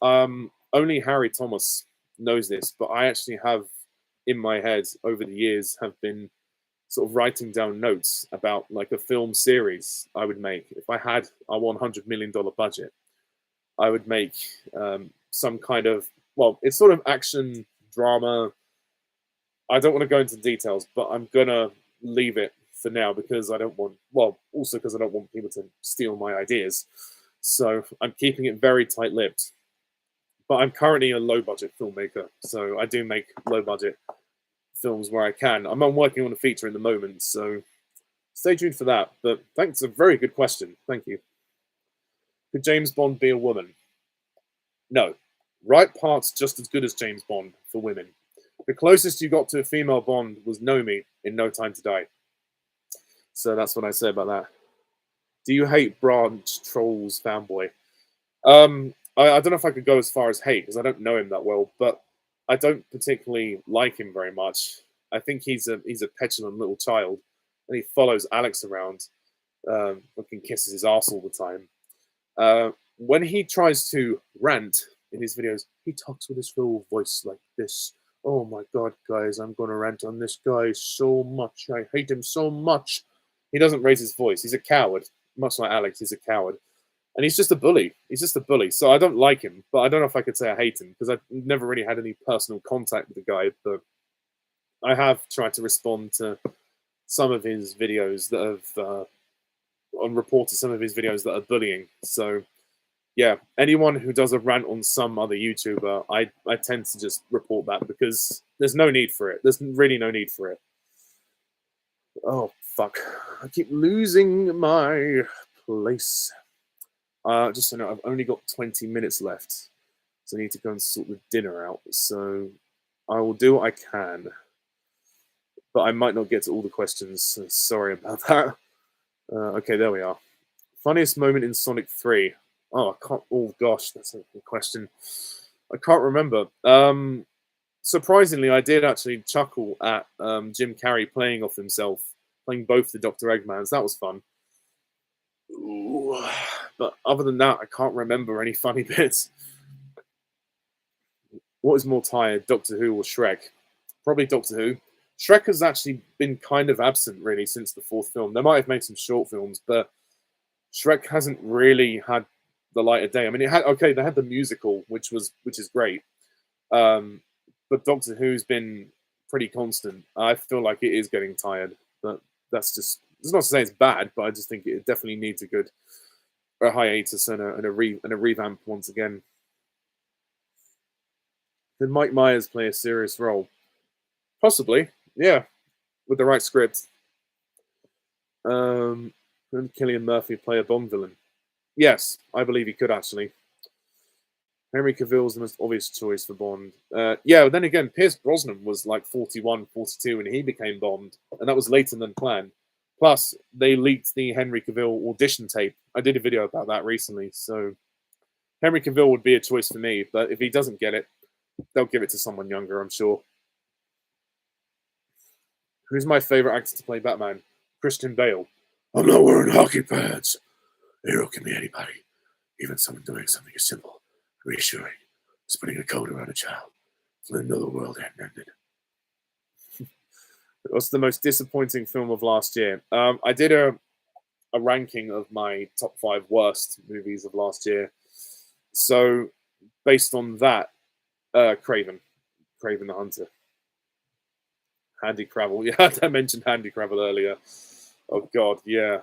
Only Harry Thomas knows this, but I actually have in my head over the years have been sort of writing down notes about like a film series I would make if I had a $100 million budget. I would make some kind of, well, it's sort of action drama. I don't want to go into details, but I'm gonna leave it for now because I don't want, well, also because I don't want people to steal my ideas. So I'm keeping it very tight-lipped. But I'm currently a low-budget filmmaker, so I do make low-budget films where I can. I'm working on a feature in the moment, so stay tuned for that. But thanks, a very good question. Thank you. Could James Bond be a woman? No. Right parts just as good as James Bond for women. The closest you got to a female Bond was Nomi in No Time to Die. So that's what I say about that. Do you hate Branch Trolls fanboy? I don't know if I could go as far as hate because I don't know him that well, but I don't particularly like him very much. I think he's a petulant little child, and he follows Alex around, fucking kisses his ass all the time. When he tries to rant in his videos, he talks with his full voice like this. Oh my God, guys, I'm going to rant on this guy so much. I hate him so much. He doesn't raise his voice. He's a coward, much like Alex. He's a coward. And he's just a bully. He's just a bully. So I don't like him, but I don't know if I could say I hate him because I've never really had any personal contact with the guy. But I have tried to respond to some of his videos that have, reported some of his videos that are bullying. So yeah, anyone who does a rant on some other YouTuber, I tend to just report that because there's no need for it. There's really no need for it. Oh, fuck. I keep losing my place. Just so you know, I've only got 20 minutes left. So I need to go and sort the dinner out. So I will do what I can. But I might not get to all the questions. So sorry about that. Okay, there we are. Funniest moment in Sonic 3. Oh, I can't. Oh, gosh, that's a good question. I can't remember. Surprisingly, I did actually chuckle at Jim Carrey playing off himself, playing both the Dr. Eggmans. That was fun. Ooh. But other than that, I can't remember any funny bits. What is more tired, Doctor Who or Shrek? Probably Doctor Who. Shrek has actually been kind of absent, really, since the fourth film. They might have made some short films, but Shrek hasn't really had the light of day. I mean, it had, okay, they had the musical, which is great. But Doctor Who's been pretty constant. I feel like it is getting tired, but that's just, it's not to say it's bad, but I just think it definitely needs a hiatus and a revamp once again. Did Mike Myers play a serious role? Possibly, yeah, with the right script. Could Cillian Murphy play a Bond villain? Yes, I believe he could actually. Henry Cavill's the most obvious choice for Bond. Yeah, but then again, Pierce Brosnan was like 41, 42 when he became Bond, and that was later than planned. Plus, they leaked the Henry Cavill audition tape. I did a video about that recently, so Henry Cavill would be a choice for me, but if he doesn't get it, they'll give it to someone younger, I'm sure. Who's my favorite actor to play Batman? Christian Bale. I'm not wearing hockey pads. A hero can be anybody, even someone doing something as simple, reassuring, as putting a coat around a child. So they know the world hadn't ended. What's the most disappointing film of last year? I did a ranking of my top 5 worst movies of last year. So, based on that, Craven the Hunter. Handy Cravel. Yeah, I mentioned Handy Cravel earlier. Oh, God, yeah.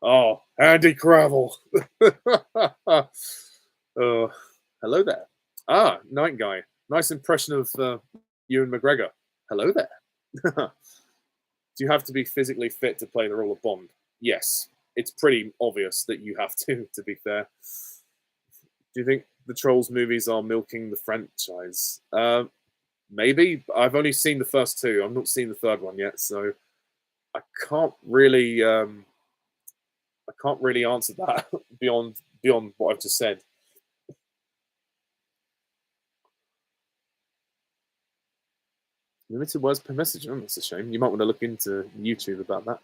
Oh, Handy Cravel. Hello there. Ah, Night Guy. Nice impression of Ewan McGregor. Hello there. Do you have to be physically fit to play the role of Bond? Yes. It's pretty obvious that you have to be fair. Do you think the Trolls movies are milking the franchise? Maybe. I've only seen the first two. I've not seen the third one yet, so I can't really answer that beyond what I've just said. Limited words per message. Oh, that's a shame. You might want to look into YouTube about that.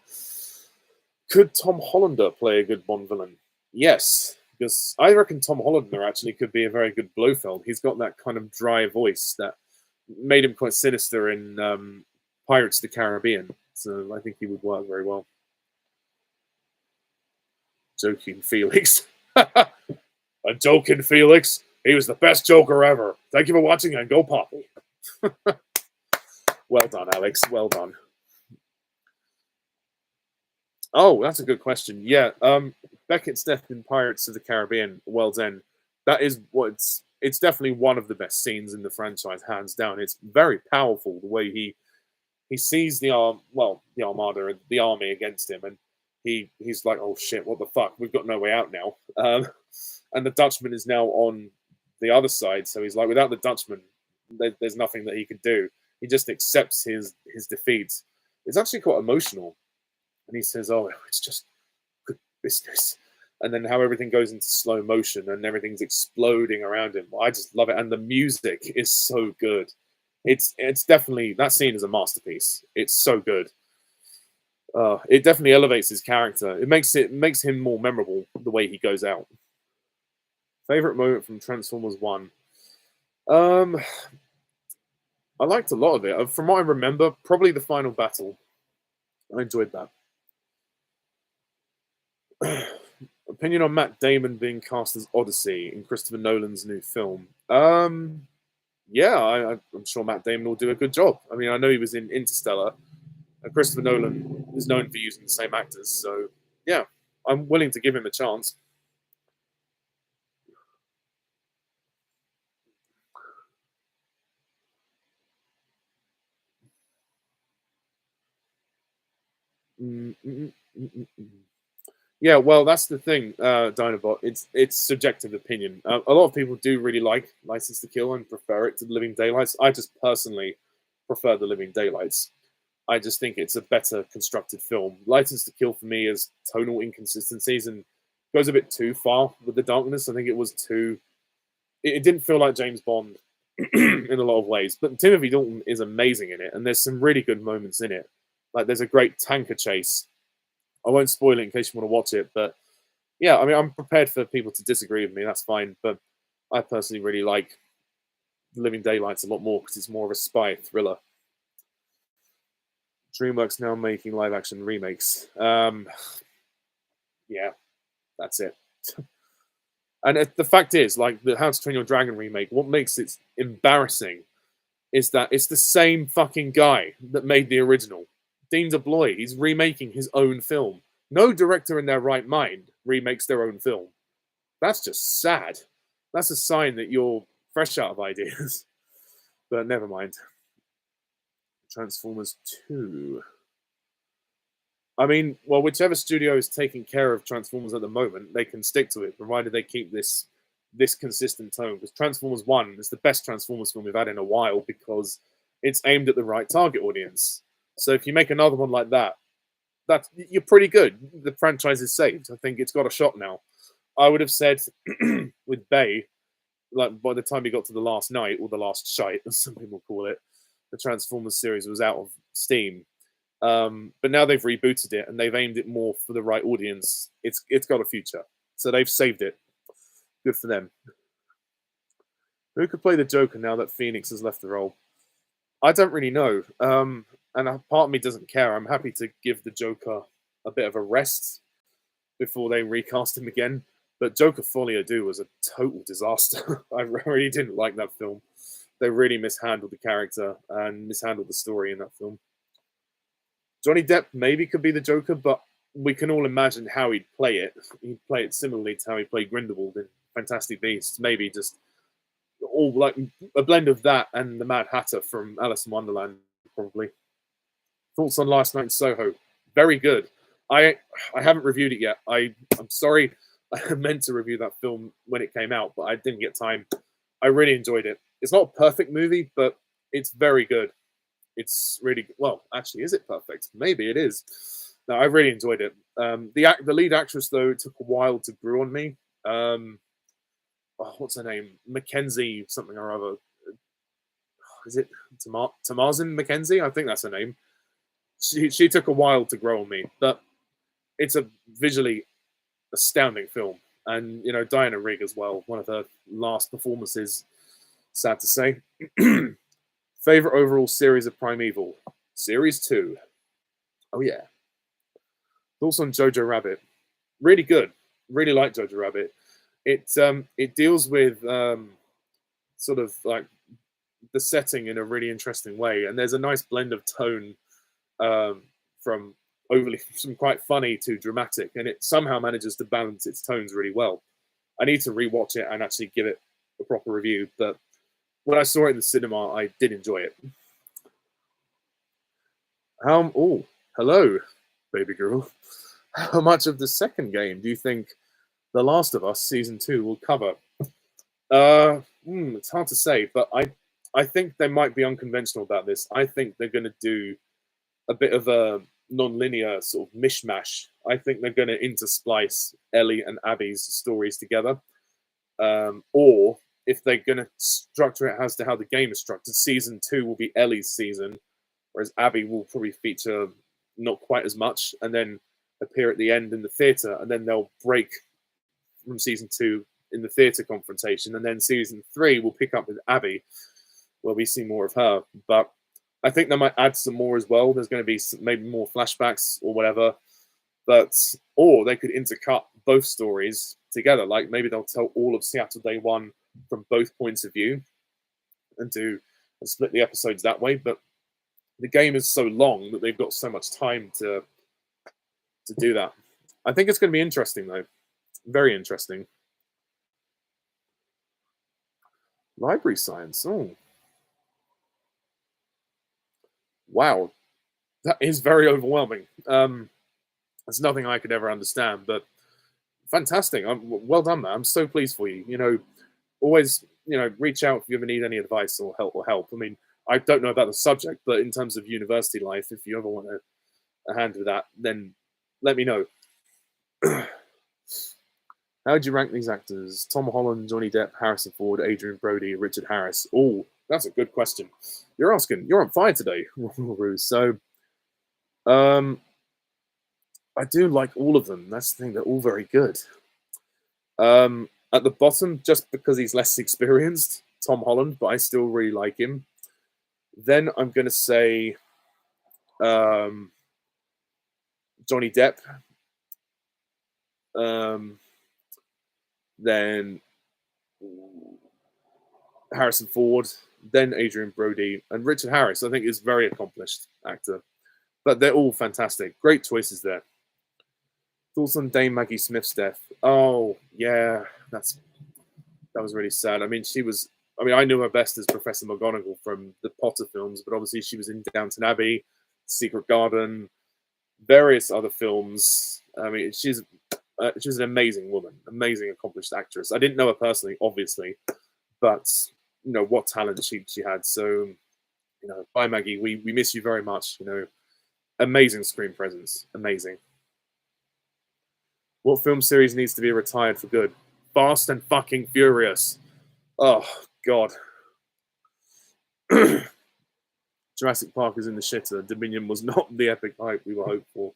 Could Tom Hollander play a good Bond villain? Yes, because I reckon Tom Hollander actually could be a very good Blofeld. He's got that kind of dry voice that made him quite sinister in Pirates of the Caribbean. So I think he would work very well. Joking, Felix. A joking, Felix. He was the best Joker ever. Thank you for watching and go Poppy. Well done, Alex. Well done. Oh, that's a good question. Yeah, Beckett's death in Pirates of the Caribbean, World's End. That is it's definitely one of the best scenes in the franchise, hands down. It's very powerful the way he sees the Armada and the army against him, and he's like, oh shit, what the fuck? We've got no way out now. And the Dutchman is now on the other side, so he's like, without the Dutchman, there's nothing that he can do. He just accepts his defeat. It's actually quite emotional. And he says, oh, it's just good business. And then how everything goes into slow motion and everything's exploding around him. I just love it. And the music is so good. It's definitely, that scene is a masterpiece. It's so good. It definitely elevates his character. It makes him more memorable the way he goes out. Favorite moment from Transformers 1? I liked a lot of it. From what I remember, probably the final battle. I enjoyed that. Opinion on Matt Damon being cast as Odyssey in Christopher Nolan's new film? Yeah, I'm sure Matt Damon will do a good job. I mean, I know he was in Interstellar, and Christopher Nolan is known for using the same actors. So, yeah, I'm willing to give him a chance. Yeah, well, that's the thing, Dinobot. It's subjective opinion. A lot of people do really like License to Kill and prefer it to The Living Daylights. I just personally prefer The Living Daylights. I just think it's a better constructed film. License to Kill for me is tonal inconsistencies and goes a bit too far with the darkness. I think it was too. It didn't feel like James Bond in a lot of ways. But Timothy Dalton is amazing in it, and there's some really good moments in it. Like there's a great tanker chase. I won't spoil it in case you want to watch it, but yeah, I mean, I'm prepared for people to disagree with me. That's fine, but I personally really like Living Daylights a lot more because it's more of a spy thriller. DreamWorks now making live-action remakes. Yeah, that's it. And the fact is, like the How to Train Your Dragon remake, what makes it embarrassing is that it's the same fucking guy that made the original. Dean DeBlois, he's remaking his own film. No director in their right mind remakes their own film. That's just sad. That's a sign that you're fresh out of ideas. But never mind. Transformers 2. I mean, well, whichever studio is taking care of Transformers at the moment, they can stick to it, provided they keep this consistent tone. Because Transformers 1 is the best Transformers film we've had in a while because it's aimed at the right target audience. So if you make another one like that, you're pretty good. The franchise is saved. I think it's got a shot now. I would have said with Bay, like by the time he got to the last night or the last shite, as some people call it, the Transformers series was out of steam. But now they've rebooted it and they've aimed it more for the right audience. It's got a future, so they've saved it. Good for them. Who could play the Joker now that Phoenix has left the role? I don't really know. And a part of me doesn't care. I'm happy to give the Joker a bit of a rest before they recast him again. But Joker Folie à Deux was a total disaster. I really didn't like that film. They really mishandled the character and mishandled the story in that film. Johnny Depp maybe could be the Joker, but we can all imagine how he'd play it. He'd play it similarly to how he played Grindelwald in Fantastic Beasts. Maybe just or like a blend of that and the Mad Hatter from Alice in Wonderland, probably. Thoughts on Last Night in Soho? Very good. I haven't reviewed it yet. I'm sorry. I meant to review that film when it came out, but I didn't get time. I really enjoyed it. It's not a perfect movie, but it's very good. It's really well. Actually, is it perfect? Maybe it is. No, I really enjoyed it. The lead actress though took a while to grow on me. What's her name? Mackenzie something or other. Is it Tamazin Mackenzie? I think that's her name. She took a while to grow on me, but it's a visually astounding film. And you know, Diana Rigg as well, one of her last performances, sad to say. Favorite overall series of Primeval? Series 2. Oh yeah. Thoughts on Jojo Rabbit? Really good. Really like Jojo Rabbit. It deals with sort of like the setting in a really interesting way, and there's a nice blend of tone from some quite funny to dramatic, and it somehow manages to balance its tones really well. I need to rewatch it and actually give it a proper review, but when I saw it in the cinema, I did enjoy it. Hello, baby girl. How much of the second game do you think The Last of Us Season 2 will cover? It's hard to say, but I think they might be unconventional about this. I think they're going to do a bit of a non-linear sort of mishmash. I think they're going to intersplice Ellie and Abby's stories together. Or if they're going to structure it as to how the game is structured, Season 2 will be Ellie's season, whereas Abby will probably feature not quite as much, and then appear at the end in the theatre, and then they'll break from Season 2 in the theatre confrontation, and then Season 3 will pick up with Abby, where we see more of her. But I think they might add some more as well. There's going to be maybe more flashbacks or whatever, or they could intercut both stories together. Like maybe they'll tell all of Seattle Day 1 from both points of view and split the episodes that way. But the game is so long that they've got so much time to do that. I think it's going to be interesting though. Very interesting. Library science. Oh. Wow. That is very overwhelming. There's nothing I could ever understand, but fantastic. Well done, man. I'm so pleased for you. You know, always, reach out if you ever need any advice or help. I mean, I don't know about the subject, but in terms of university life, if you ever want a hand with that, then let me know. How would you rank these actors? Tom Holland, Johnny Depp, Harrison Ford, Adrian Brody, Richard Harris. Oh, that's a good question. You're on fire today, Ruse. So, I do like all of them. That's the thing; they're all very good. At the bottom, just because he's less experienced, Tom Holland, but I still really like him. Then I'm going to say Johnny Depp. Then Harrison Ford, then Adrian Brody, and Richard Harris, I think, is a very accomplished actor. But they're all fantastic. Great choices there. Thoughts on Dame Maggie Smith's death? Oh, yeah, that was really sad. I mean, I knew her best as Professor McGonagall from the Potter films, but obviously she was in Downton Abbey, Secret Garden, various other films. I mean, she's an amazing woman, amazing accomplished actress. I didn't know her personally, obviously, but what talent she had. So, bye Maggie. We miss you very much. Amazing screen presence, amazing. What film series needs to be retired for good? Fast and fucking Furious. Oh God. Jurassic Park is in the shitter. Dominion was not the epic hype we were hoped for.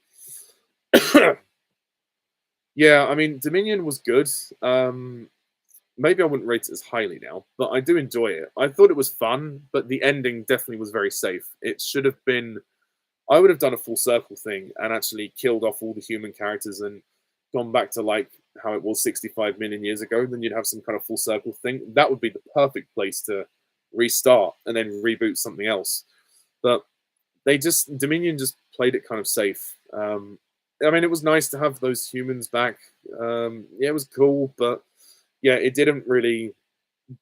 Yeah, I mean, Dominion was good. Maybe I wouldn't rate it as highly now, but I do enjoy it. I thought it was fun, but the ending definitely was very safe. It should have been... I would have done a full circle thing and actually killed off all the human characters and gone back to like how it was 65 million years ago. Then you'd have some kind of full circle thing. That would be the perfect place to restart and then reboot something else. But Dominion just played it kind of safe. I mean, it was nice to have those humans back. Yeah, it was cool, but yeah, it didn't really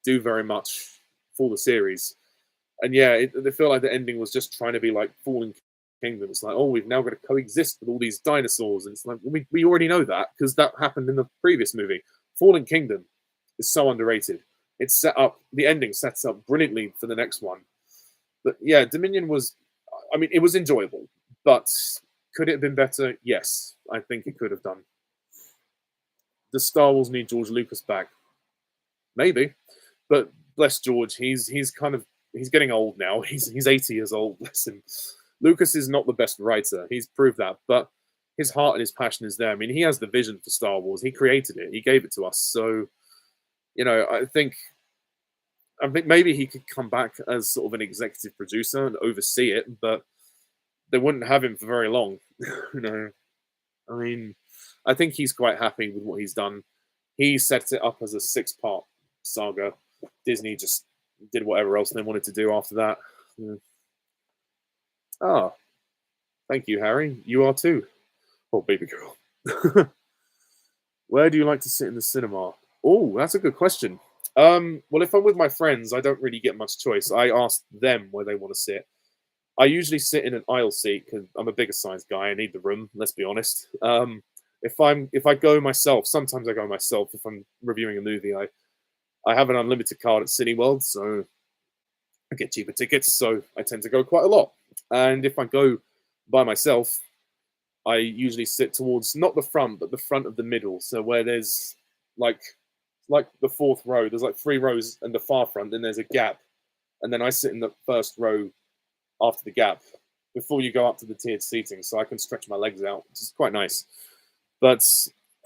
do very much for the series. And yeah, they feel like the ending was just trying to be like Fallen Kingdom. It's like, oh, we've now got to coexist with all these dinosaurs, and it's like we already know that because that happened in the previous movie. Fallen Kingdom is so underrated. It's set up, the ending sets up brilliantly for the next one. But yeah, Dominion was, I mean, it was enjoyable, but could it have been better? Yes, I think it could have done. Does Star Wars need George Lucas back? Maybe, but bless George, he's kind of he's getting old now. He's 80 years old. Bless him. Lucas is not the best writer. He's proved that, but his heart and his passion is there. I mean, he has the vision for Star Wars. He created it. He gave it to us. So, you know, I think maybe he could come back as sort of an executive producer and oversee it, but they wouldn't have him for very long. You know, I mean, I think he's quite happy with what he's done. He set it up as a 6-part saga. Disney just did whatever else they wanted to do after that. Yeah. Ah, thank you, Harry. You are too. Oh, baby girl. Where do you like to sit in the cinema? Oh, that's a good question. Well, if I'm with my friends, I don't really get much choice. I ask them where they want to sit. I usually sit in an aisle seat because I'm a bigger size guy. I need the room. Let's be honest. If I go myself, sometimes I go myself. If I'm reviewing a movie, I have an unlimited card at Cineworld, so I get cheaper tickets. So I tend to go quite a lot. And if I go by myself, I usually sit towards not the front, but the front of the middle. So where there's like the fourth row, there's like 3 rows in the far front, then there's a gap, and then I sit in the first row after the gap before you go up to the tiered seating, so I can stretch my legs out, which is quite nice. But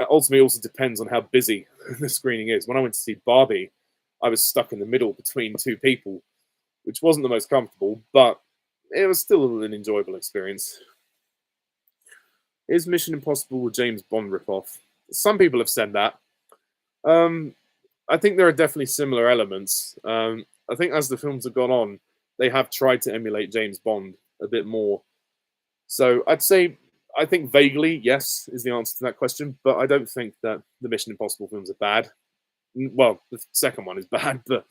ultimately, also depends on how busy the screening is. When I went to see Barbie, I was stuck in the middle between 2 people, which wasn't the most comfortable, but it was still an enjoyable experience. Is Mission Impossible a James Bond ripoff? Some people have said that. I think there are definitely similar elements. I think as the films have gone on, they have tried to emulate James Bond a bit more. So I'd say, I think vaguely, yes, is the answer to that question, but I don't think that the Mission Impossible films are bad. Well, the second one is bad, but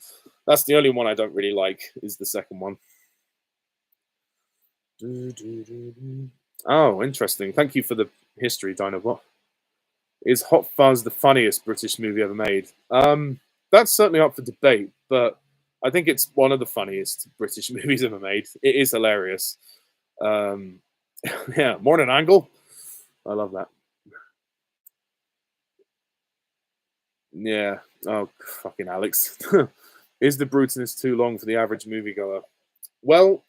that's the only one I don't really like, is the second one. Oh, interesting. Thank you for the history, Dinobot. Is Hot Fuzz the funniest British movie ever made? That's certainly up for debate, but I think it's one of the funniest British movies ever made. It is hilarious. Um, yeah, Morning Angle. I love that. Yeah. Oh, fucking Alex. Is The Brutalist too long for the average moviegoer? Well,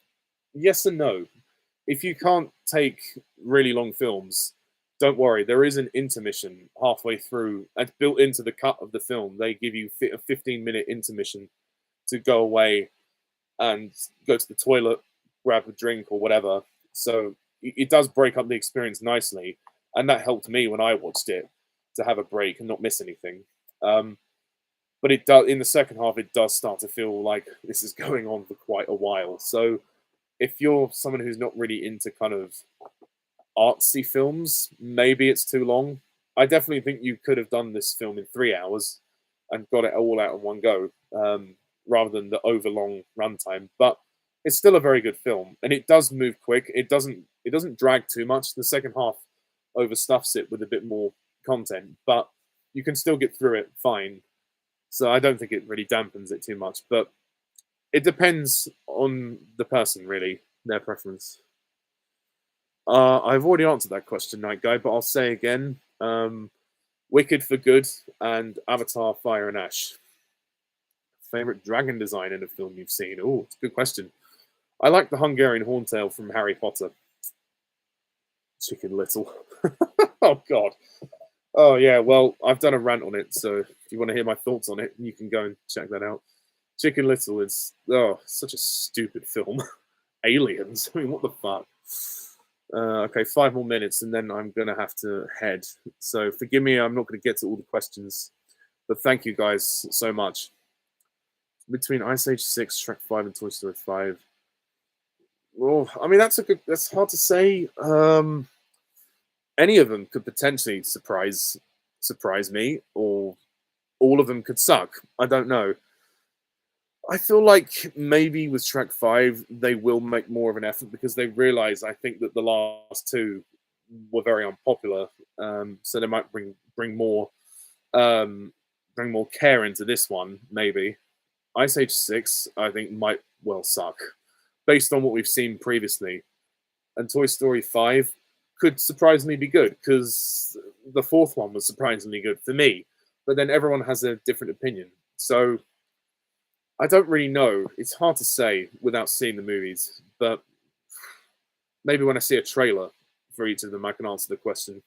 yes and no. If you can't take really long films, don't worry. There is an intermission halfway through. That's built into the cut of the film. They give you a 15-minute intermission to go away and go to the toilet, grab a drink or whatever. So it does break up the experience nicely, and that helped me when I watched it to have a break and not miss anything. Um, but it does in the second half. It does start to feel like this is going on for quite a while. So if you're someone who's not really into kind of artsy films, maybe it's too long. I definitely think you could have done this film in 3 hours and got it all out in one go, rather than the overlong runtime. But it's still a very good film, and it does move quick. It doesn't drag too much. The second half overstuffs it with a bit more content, but you can still get through it fine. So I don't think it really dampens it too much. But it depends on the person, really, their preference. I've already answered that question, Night Guy, but I'll say again: Wicked for Good and Avatar: Fire and Ash. Favorite dragon design in a film you've seen? Oh, it's a good question. I like the Hungarian horntail from Harry Potter. Chicken Little. Oh God. Oh yeah. Well, I've done a rant on it, so if you want to hear my thoughts on it, you can go and check that out. Chicken Little is such a stupid film. Aliens. I mean, what the fuck? Okay, 5 more minutes, and then I'm gonna have to head. So forgive me, I'm not gonna get to all the questions, but thank you guys so much. Between Ice Age 6, Shrek 5, and Toy Story 5. Well, I mean that's hard to say. Any of them could potentially surprise me, or all of them could suck. I don't know. I feel like maybe with Shrek 5, they will make more of an effort because they realize, I think, that the last two were very unpopular. So they might um, bring more care into this one, maybe. Ice Age 6, I think, might well suck based on what we've seen previously. And Toy Story 5 could surprisingly be good because the fourth one was surprisingly good for me. But then everyone has a different opinion. So I don't really know. It's hard to say without seeing the movies, but maybe when I see a trailer for each of them, I can answer the question.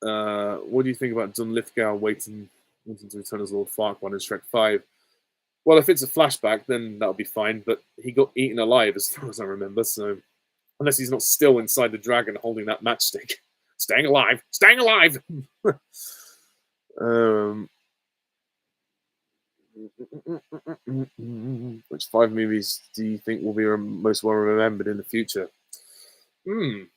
What do you think about John Lithgow wanting to return as Lord Farquaad in Shrek 5? Well, if it's a flashback, then that'll be fine, but he got eaten alive as far as I remember, so unless he's not still inside the dragon holding that matchstick. Staying alive! Staying alive! um, which 5 movies do you think will be most well remembered in the future? Good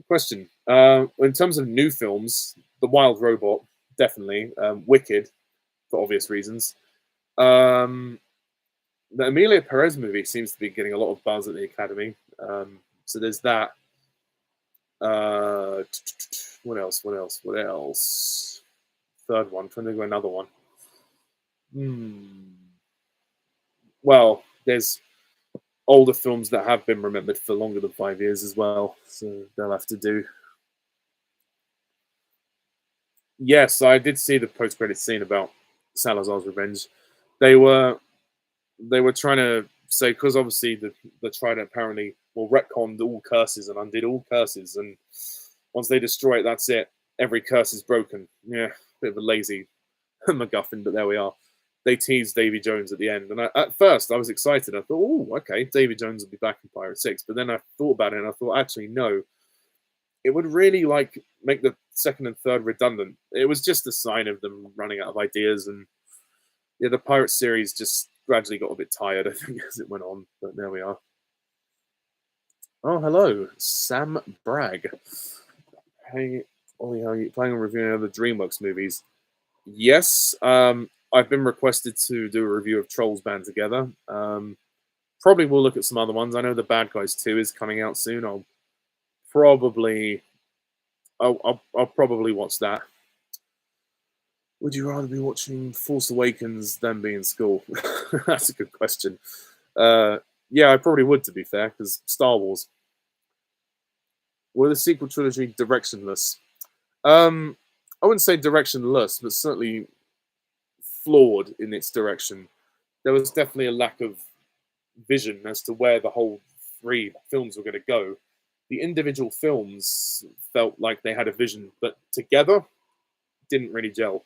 question. In terms of new films, The Wild Robot, definitely. Wicked, for obvious reasons. The Emilia Perez movie seems to be getting a lot of buzz at the Academy. So there's that. What else? What else? What else? Third one. Trying to think of another one. Well, there's older films that have been remembered for longer than 5 years as well, so they'll have to do. Yes, I did see the post-credit scene about Salazar's Revenge. They were trying to say, because obviously the Trident apparently retconned all curses and undid all curses, and once they destroy it, that's it. Every curse is broken. Yeah, bit of a lazy MacGuffin, but there we are. They teased Davy Jones at the end, and at first I was excited. I thought, oh, okay, Davy Jones will be back in Pirate 6. But then I thought about it, and I thought, actually, no. It would really make the second and third redundant. It was just a sign of them running out of ideas, and yeah, the Pirate series just gradually got a bit tired, I think, as it went on. But there we are. Oh, hello, Sam Bragg. Hey, Ollie, how are you planning on reviewing other DreamWorks movies? Yes, I've been requested to do a review of Trolls Band Together. Probably we'll look at some other ones. I know The Bad Guys 2 is coming out soon. I'll probably watch that. Would you rather be watching Force Awakens than be in school? That's a good question. Yeah, I probably would, to be fair, because Star Wars. Were the sequel trilogy directionless? I wouldn't say directionless, but certainly flawed in its direction. There was definitely a lack of vision as to where the whole 3 films were going to go. The individual films felt like they had a vision, but together didn't really gel.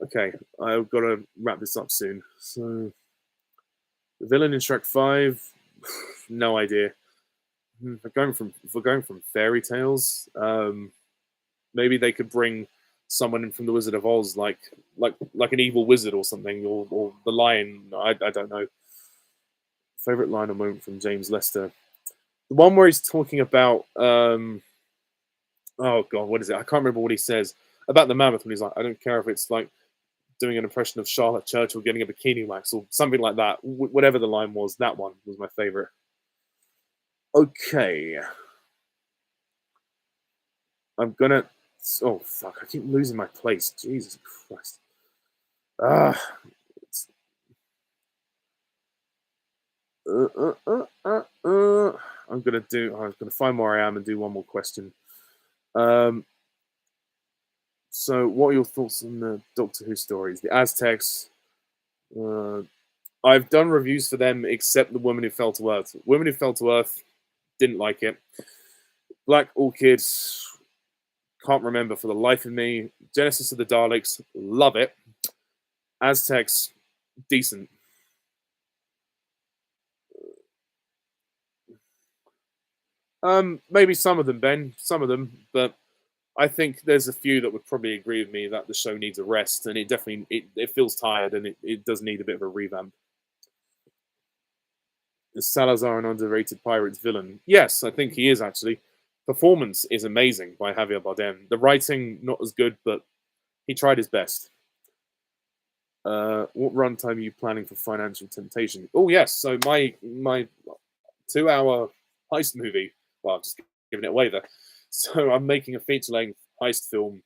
Okay, I've got to wrap this up soon. So, the villain in Shrek 5, no idea. If we're going from fairy tales, maybe they could bring someone in from the Wizard of Oz, like an evil wizard or something, or the lion. I don't know. Favorite line or moment from James Lester, the one where he's talking about oh god, what is it? I can't remember what he says about the mammoth when he's like, I don't care if it's like doing an impression of Charlotte Churchill getting a bikini wax or something like that. Whatever the line was, that one was my favorite. Okay. I'm gonna. Oh fuck! I keep losing my place. Jesus Christ. Ah. I'm gonna find where I am and do one more question. So, what are your thoughts on the Doctor Who stories? The Aztecs. I've done reviews for them, except the Woman Who Fell to Earth. Women Who Fell to Earth, didn't like it. Black Orchid, can't remember for the life of me. Genesis of the Daleks, love it. Aztecs, decent. Maybe some of them, Ben. Some of them, but I think there's a few that would probably agree with me that the show needs a rest, and it definitely it feels tired, and it does need a bit of a revamp. Is Salazar an underrated Pirates villain? Yes, I think he is actually. Performance is amazing by Javier Bardem. The writing not as good, but he tried his best. What runtime are you planning for Financial Temptation? Oh yes, so my 2-hour heist movie. Well, I'm just giving it away there. So I'm making a feature-length heist film,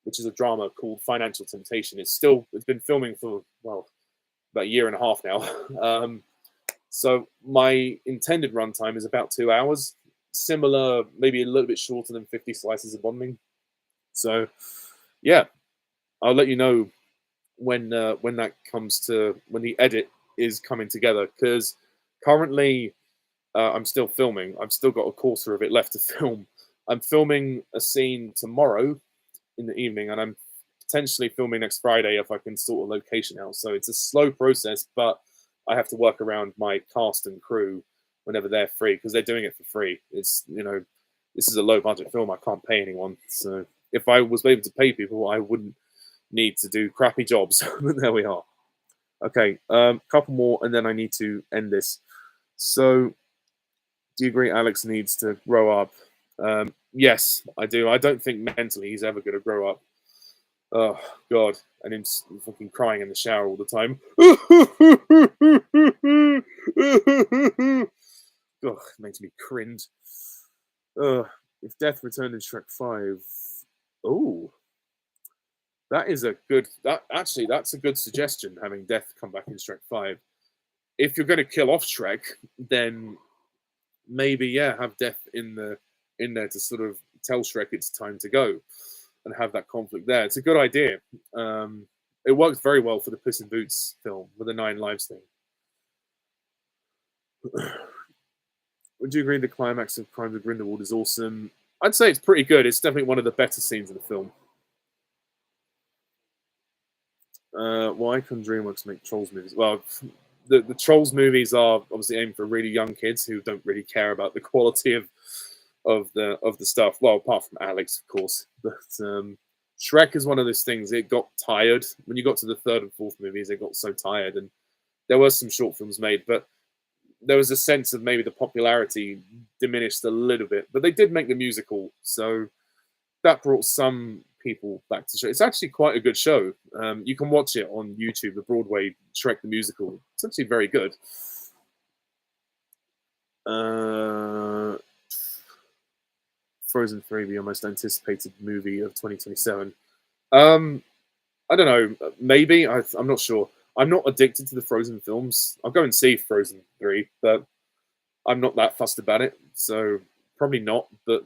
which is a drama called Financial Temptation. It's been filming for about a year and a half now. So my intended runtime is about 2 hours, similar, maybe a little bit shorter than 50 Slices of Bonding. So yeah, I'll let you know when that comes to when the edit is coming together, because currently I'm still filming. I've still got a quarter of it left to film. I'm filming a scene tomorrow in the evening, and I'm potentially filming next Friday if I can sort a location out. So it's a slow process, but I have to work around my cast and crew whenever they're free, because they're doing it for free. It's, this is a low budget film. I can't pay anyone. So if I was able to pay people, I wouldn't need to do crappy jobs. But there we are. Okay, couple more, and then I need to end this. So, do you agree Alex needs to grow up? Yes, I do. I don't think mentally he's ever going to grow up. Oh God, and him fucking crying in the shower all the time. Oh, it makes me cringe. If Death returned in Shrek 5, oh, that's a good suggestion. Having Death come back in Shrek 5. If you're going to kill off Shrek, then maybe have Death in there to sort of tell Shrek it's time to go, and have that conflict there. It's a good idea. It worked very well for the Puss in Boots film with the 9 Lives thing. Would you agree the climax of Crimes of Grindelwald is awesome? I'd say it's pretty good. It's definitely one of the better scenes in the film. Why can DreamWorks make Trolls movies? Well, the Trolls movies are obviously aimed for really young kids who don't really care about the quality of the stuff. Well, apart from Alex, of course. But Shrek is one of those things. It got tired when you got to the 3rd and 4th movies. It got so tired, and there were some short films made, but there was a sense of maybe the popularity diminished a little bit. But they did make the musical, so that brought some people back to Shrek. It's actually quite a good show. You can watch it on YouTube, the Broadway Shrek the Musical. It's actually very good. Frozen 3 be your most anticipated movie of 2027. I don't know. Maybe. I'm not sure. I'm not addicted to the Frozen films. I'll go and see Frozen 3, but I'm not that fussed about it. So probably not, but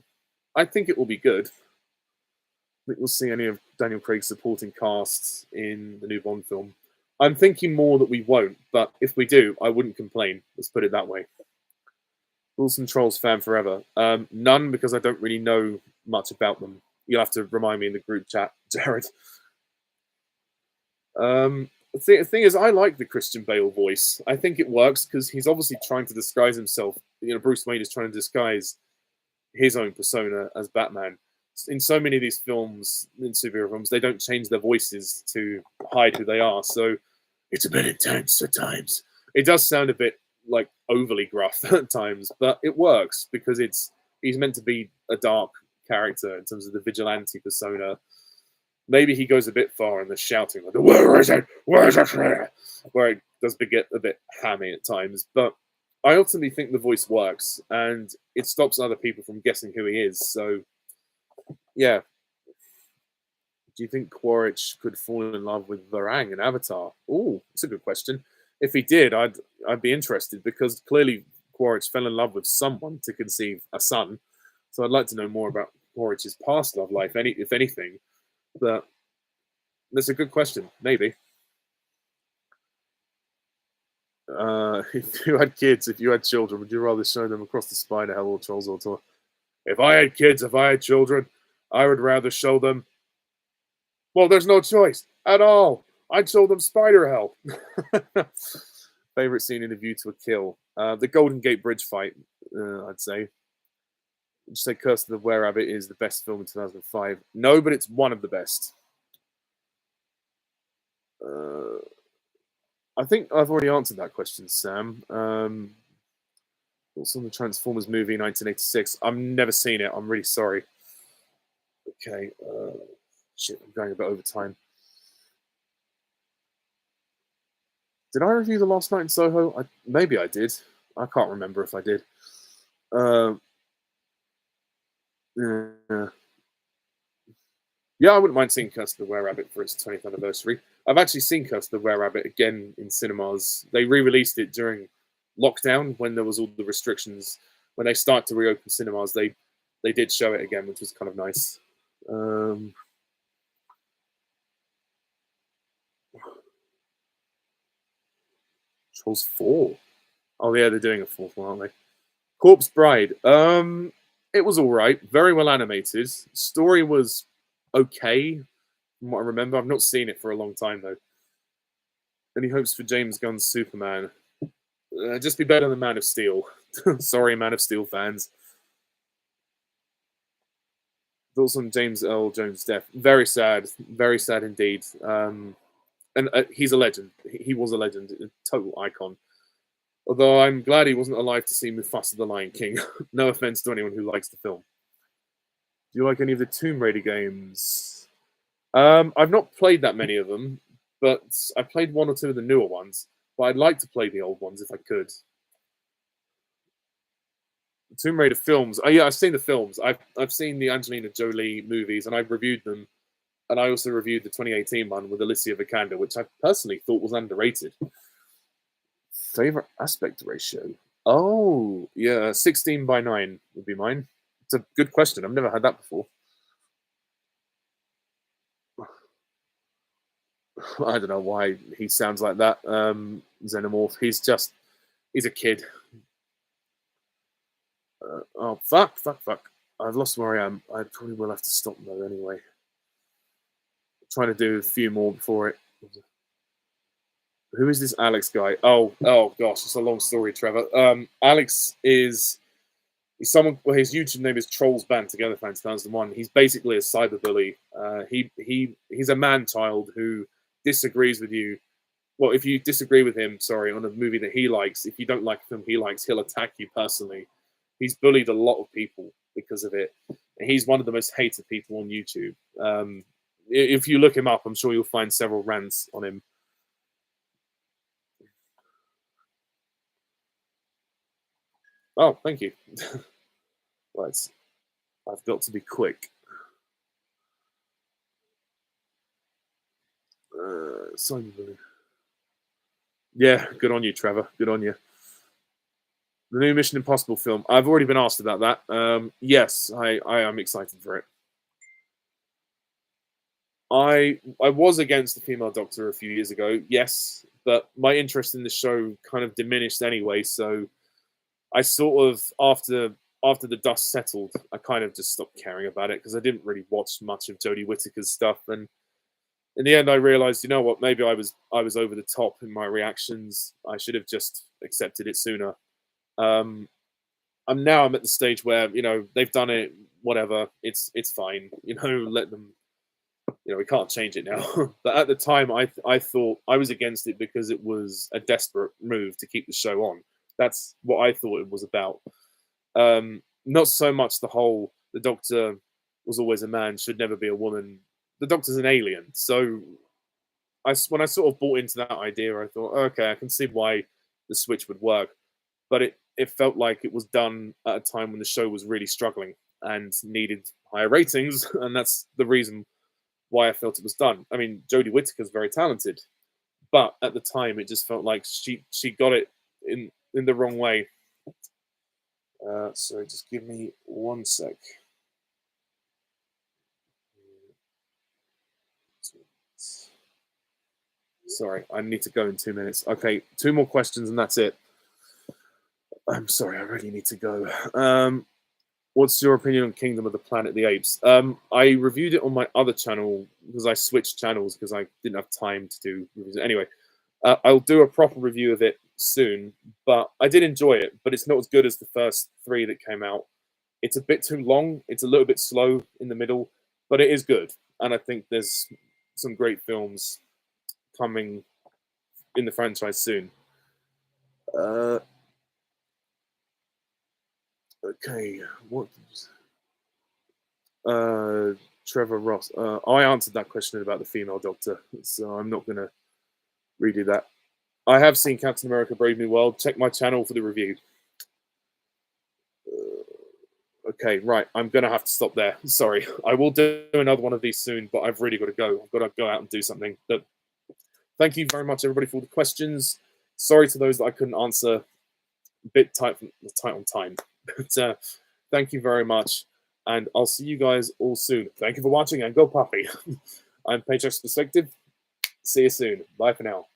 I think it will be good. I think we'll see any of Daniel Craig's supporting casts in the new Bond film. I'm thinking more that we won't, but if we do, I wouldn't complain. Let's put it that way. Wilson Trolls fan forever. None, because I don't really know much about them. You'll have to remind me in the group chat, Jared. The thing is, I like the Christian Bale voice. I think it works because he's obviously trying to disguise himself. Bruce Wayne is trying to disguise his own persona as Batman. In so many of these films, in superhero films, they don't change their voices to hide who they are. So it's a bit intense at times. It does sound a bit like overly gruff at times, but it works because he's meant to be a dark character in terms of the vigilante persona. Maybe he goes a bit far in the shouting, like, "Where is it? Where is it?" Where it does get a bit hammy at times. But I ultimately think the voice works, and it stops other people from guessing who he is. So, yeah. Do you think Quaritch could fall in love with Varang in Avatar? Oh, that's a good question. If he did, I'd be interested, because clearly Quaritch fell in love with someone to conceive a son. So I'd like to know more about Quaritch's past love life, if anything. But that's a good question. Maybe. If you had kids, if you had children, would you rather show them across the Spider Hell or Trolls or Tour? If I had kids, if I had children, I would rather show them. Well, there's no choice at all. I'd show them Spider Hell. Favorite scene in A View to a Kill? The Golden Gate Bridge fight, I'd say. Would you say Curse of the Were-Rabbit is the best film in 2005? No, but it's one of the best. I think I've already answered that question, Sam. What's on the Transformers movie 1986? I've never seen it. I'm really sorry. Okay. Shit, I'm going a bit over time. Did I review The Last Night in Soho? Maybe I did. I can't remember if I did. Yeah. Yeah, I wouldn't mind seeing Curse of the Were Rabbit for its 20th anniversary. I've actually seen Curse of the Were Rabbit again in cinemas. They re-released it during lockdown when there was all the restrictions. When they started to reopen cinemas, they did show it again, which was kind of nice. Trolls 4. Oh yeah, they're doing a fourth one, aren't they? Corpse Bride. It was all right. Very well animated. Story was okay, from what I remember. I've not seen it for a long time though. Any hopes for James Gunn's Superman? Just be better than Man of Steel. Sorry, Man of Steel fans. Thoughts on James Earl Jones' death? Very sad indeed. And he's a legend. He was a legend, a total icon. Although I'm glad he wasn't alive to see Mufasa the Lion King. No offense to anyone who likes the film. Do you like any of the Tomb Raider games? I've not played that many of them, but I played one or two of the newer ones. But I'd like to play the old ones if I could. Tomb Raider films. Oh yeah, I've seen the films. I've seen the Angelina Jolie movies, and I've reviewed them. And I also reviewed the 2018 one with Alicia Vikander, which I personally thought was underrated. Favorite aspect ratio? Oh, yeah, 16:9 would be mine. It's a good question. I've never had that before. I don't know why he sounds like that. Xenomorph. He's a kid. Oh, fuck. I've lost where I am. I probably will have to stop though anyway. I'm trying to do a few more before it. Who is this Alex guy? Oh gosh, it's a long story, Trevor. Alex is he's someone. Well, his YouTube name is Trolls Band Together for 2001. He's basically a cyberbully. He's a man child who disagrees with you. Well, if you disagree with him, sorry, on a movie that he likes, if you don't like a film he likes, he'll attack you personally. He's bullied a lot of people because of it. He's one of the most hated people on YouTube. If you look him up, I'm sure you'll find several rants on him. Oh, thank you. Right, I've got to be quick. Yeah, good on you, Trevor. Good on you. The new Mission Impossible film. I've already been asked about that. Yes, I am excited for it. I was against the female Doctor a few years ago, yes, but my interest in the show kind of diminished anyway. So I sort of after the dust settled, I kind of just stopped caring about it because I didn't really watch much of Jodie Whittaker's stuff. And in the end, I realized, you know what? Maybe I was over the top in my reactions. I should have just accepted it sooner. I'm at the stage where they've done it. Whatever, it's fine. Let them. We can't change it now. But at the time, I thought I was against it because it was a desperate move to keep the show on. That's what I thought it was about. Not so much the Doctor was always a man, should never be a woman. The Doctor's an alien, so when I sort of bought into that idea, I thought, okay, I can see why the switch would work, but it felt like it was done at a time when the show was really struggling and needed higher ratings, and that's the reason why I felt it was done. I mean, Jodie Whittaker's very talented, but at the time, it just felt like she got it in the wrong way. So just give me one sec. Sorry, I need to go in 2 minutes. Okay, 2 more questions and that's it. I'm sorry, I really need to go. What's your opinion on Kingdom of the Planet of the Apes? I reviewed it on my other channel because I switched channels because I didn't have time to do reviews. Anyway, I'll do a proper review of it soon, but I did enjoy it, but it's not as good as the first 3 that came out. It's a bit too long. It's a little bit slow in the middle, but it is good. And I think there's some great films coming in the franchise soon. Okay, what? Trevor Ross. I answered that question about the female Doctor, so I'm not going to redo that. I have seen Captain America: Brave New World. Check my channel for the review. Okay, right. I'm going to have to stop there. Sorry. I will do another one of these soon, but I've really got to go. I've got to go out and do something. But thank you very much, everybody, for all the questions. Sorry to those that I couldn't answer. A bit tight on time. But thank you very much. And I'll see you guys all soon. Thank you for watching, and go Puffy. I'm Paycheck's Perspective. See you soon. Bye for now.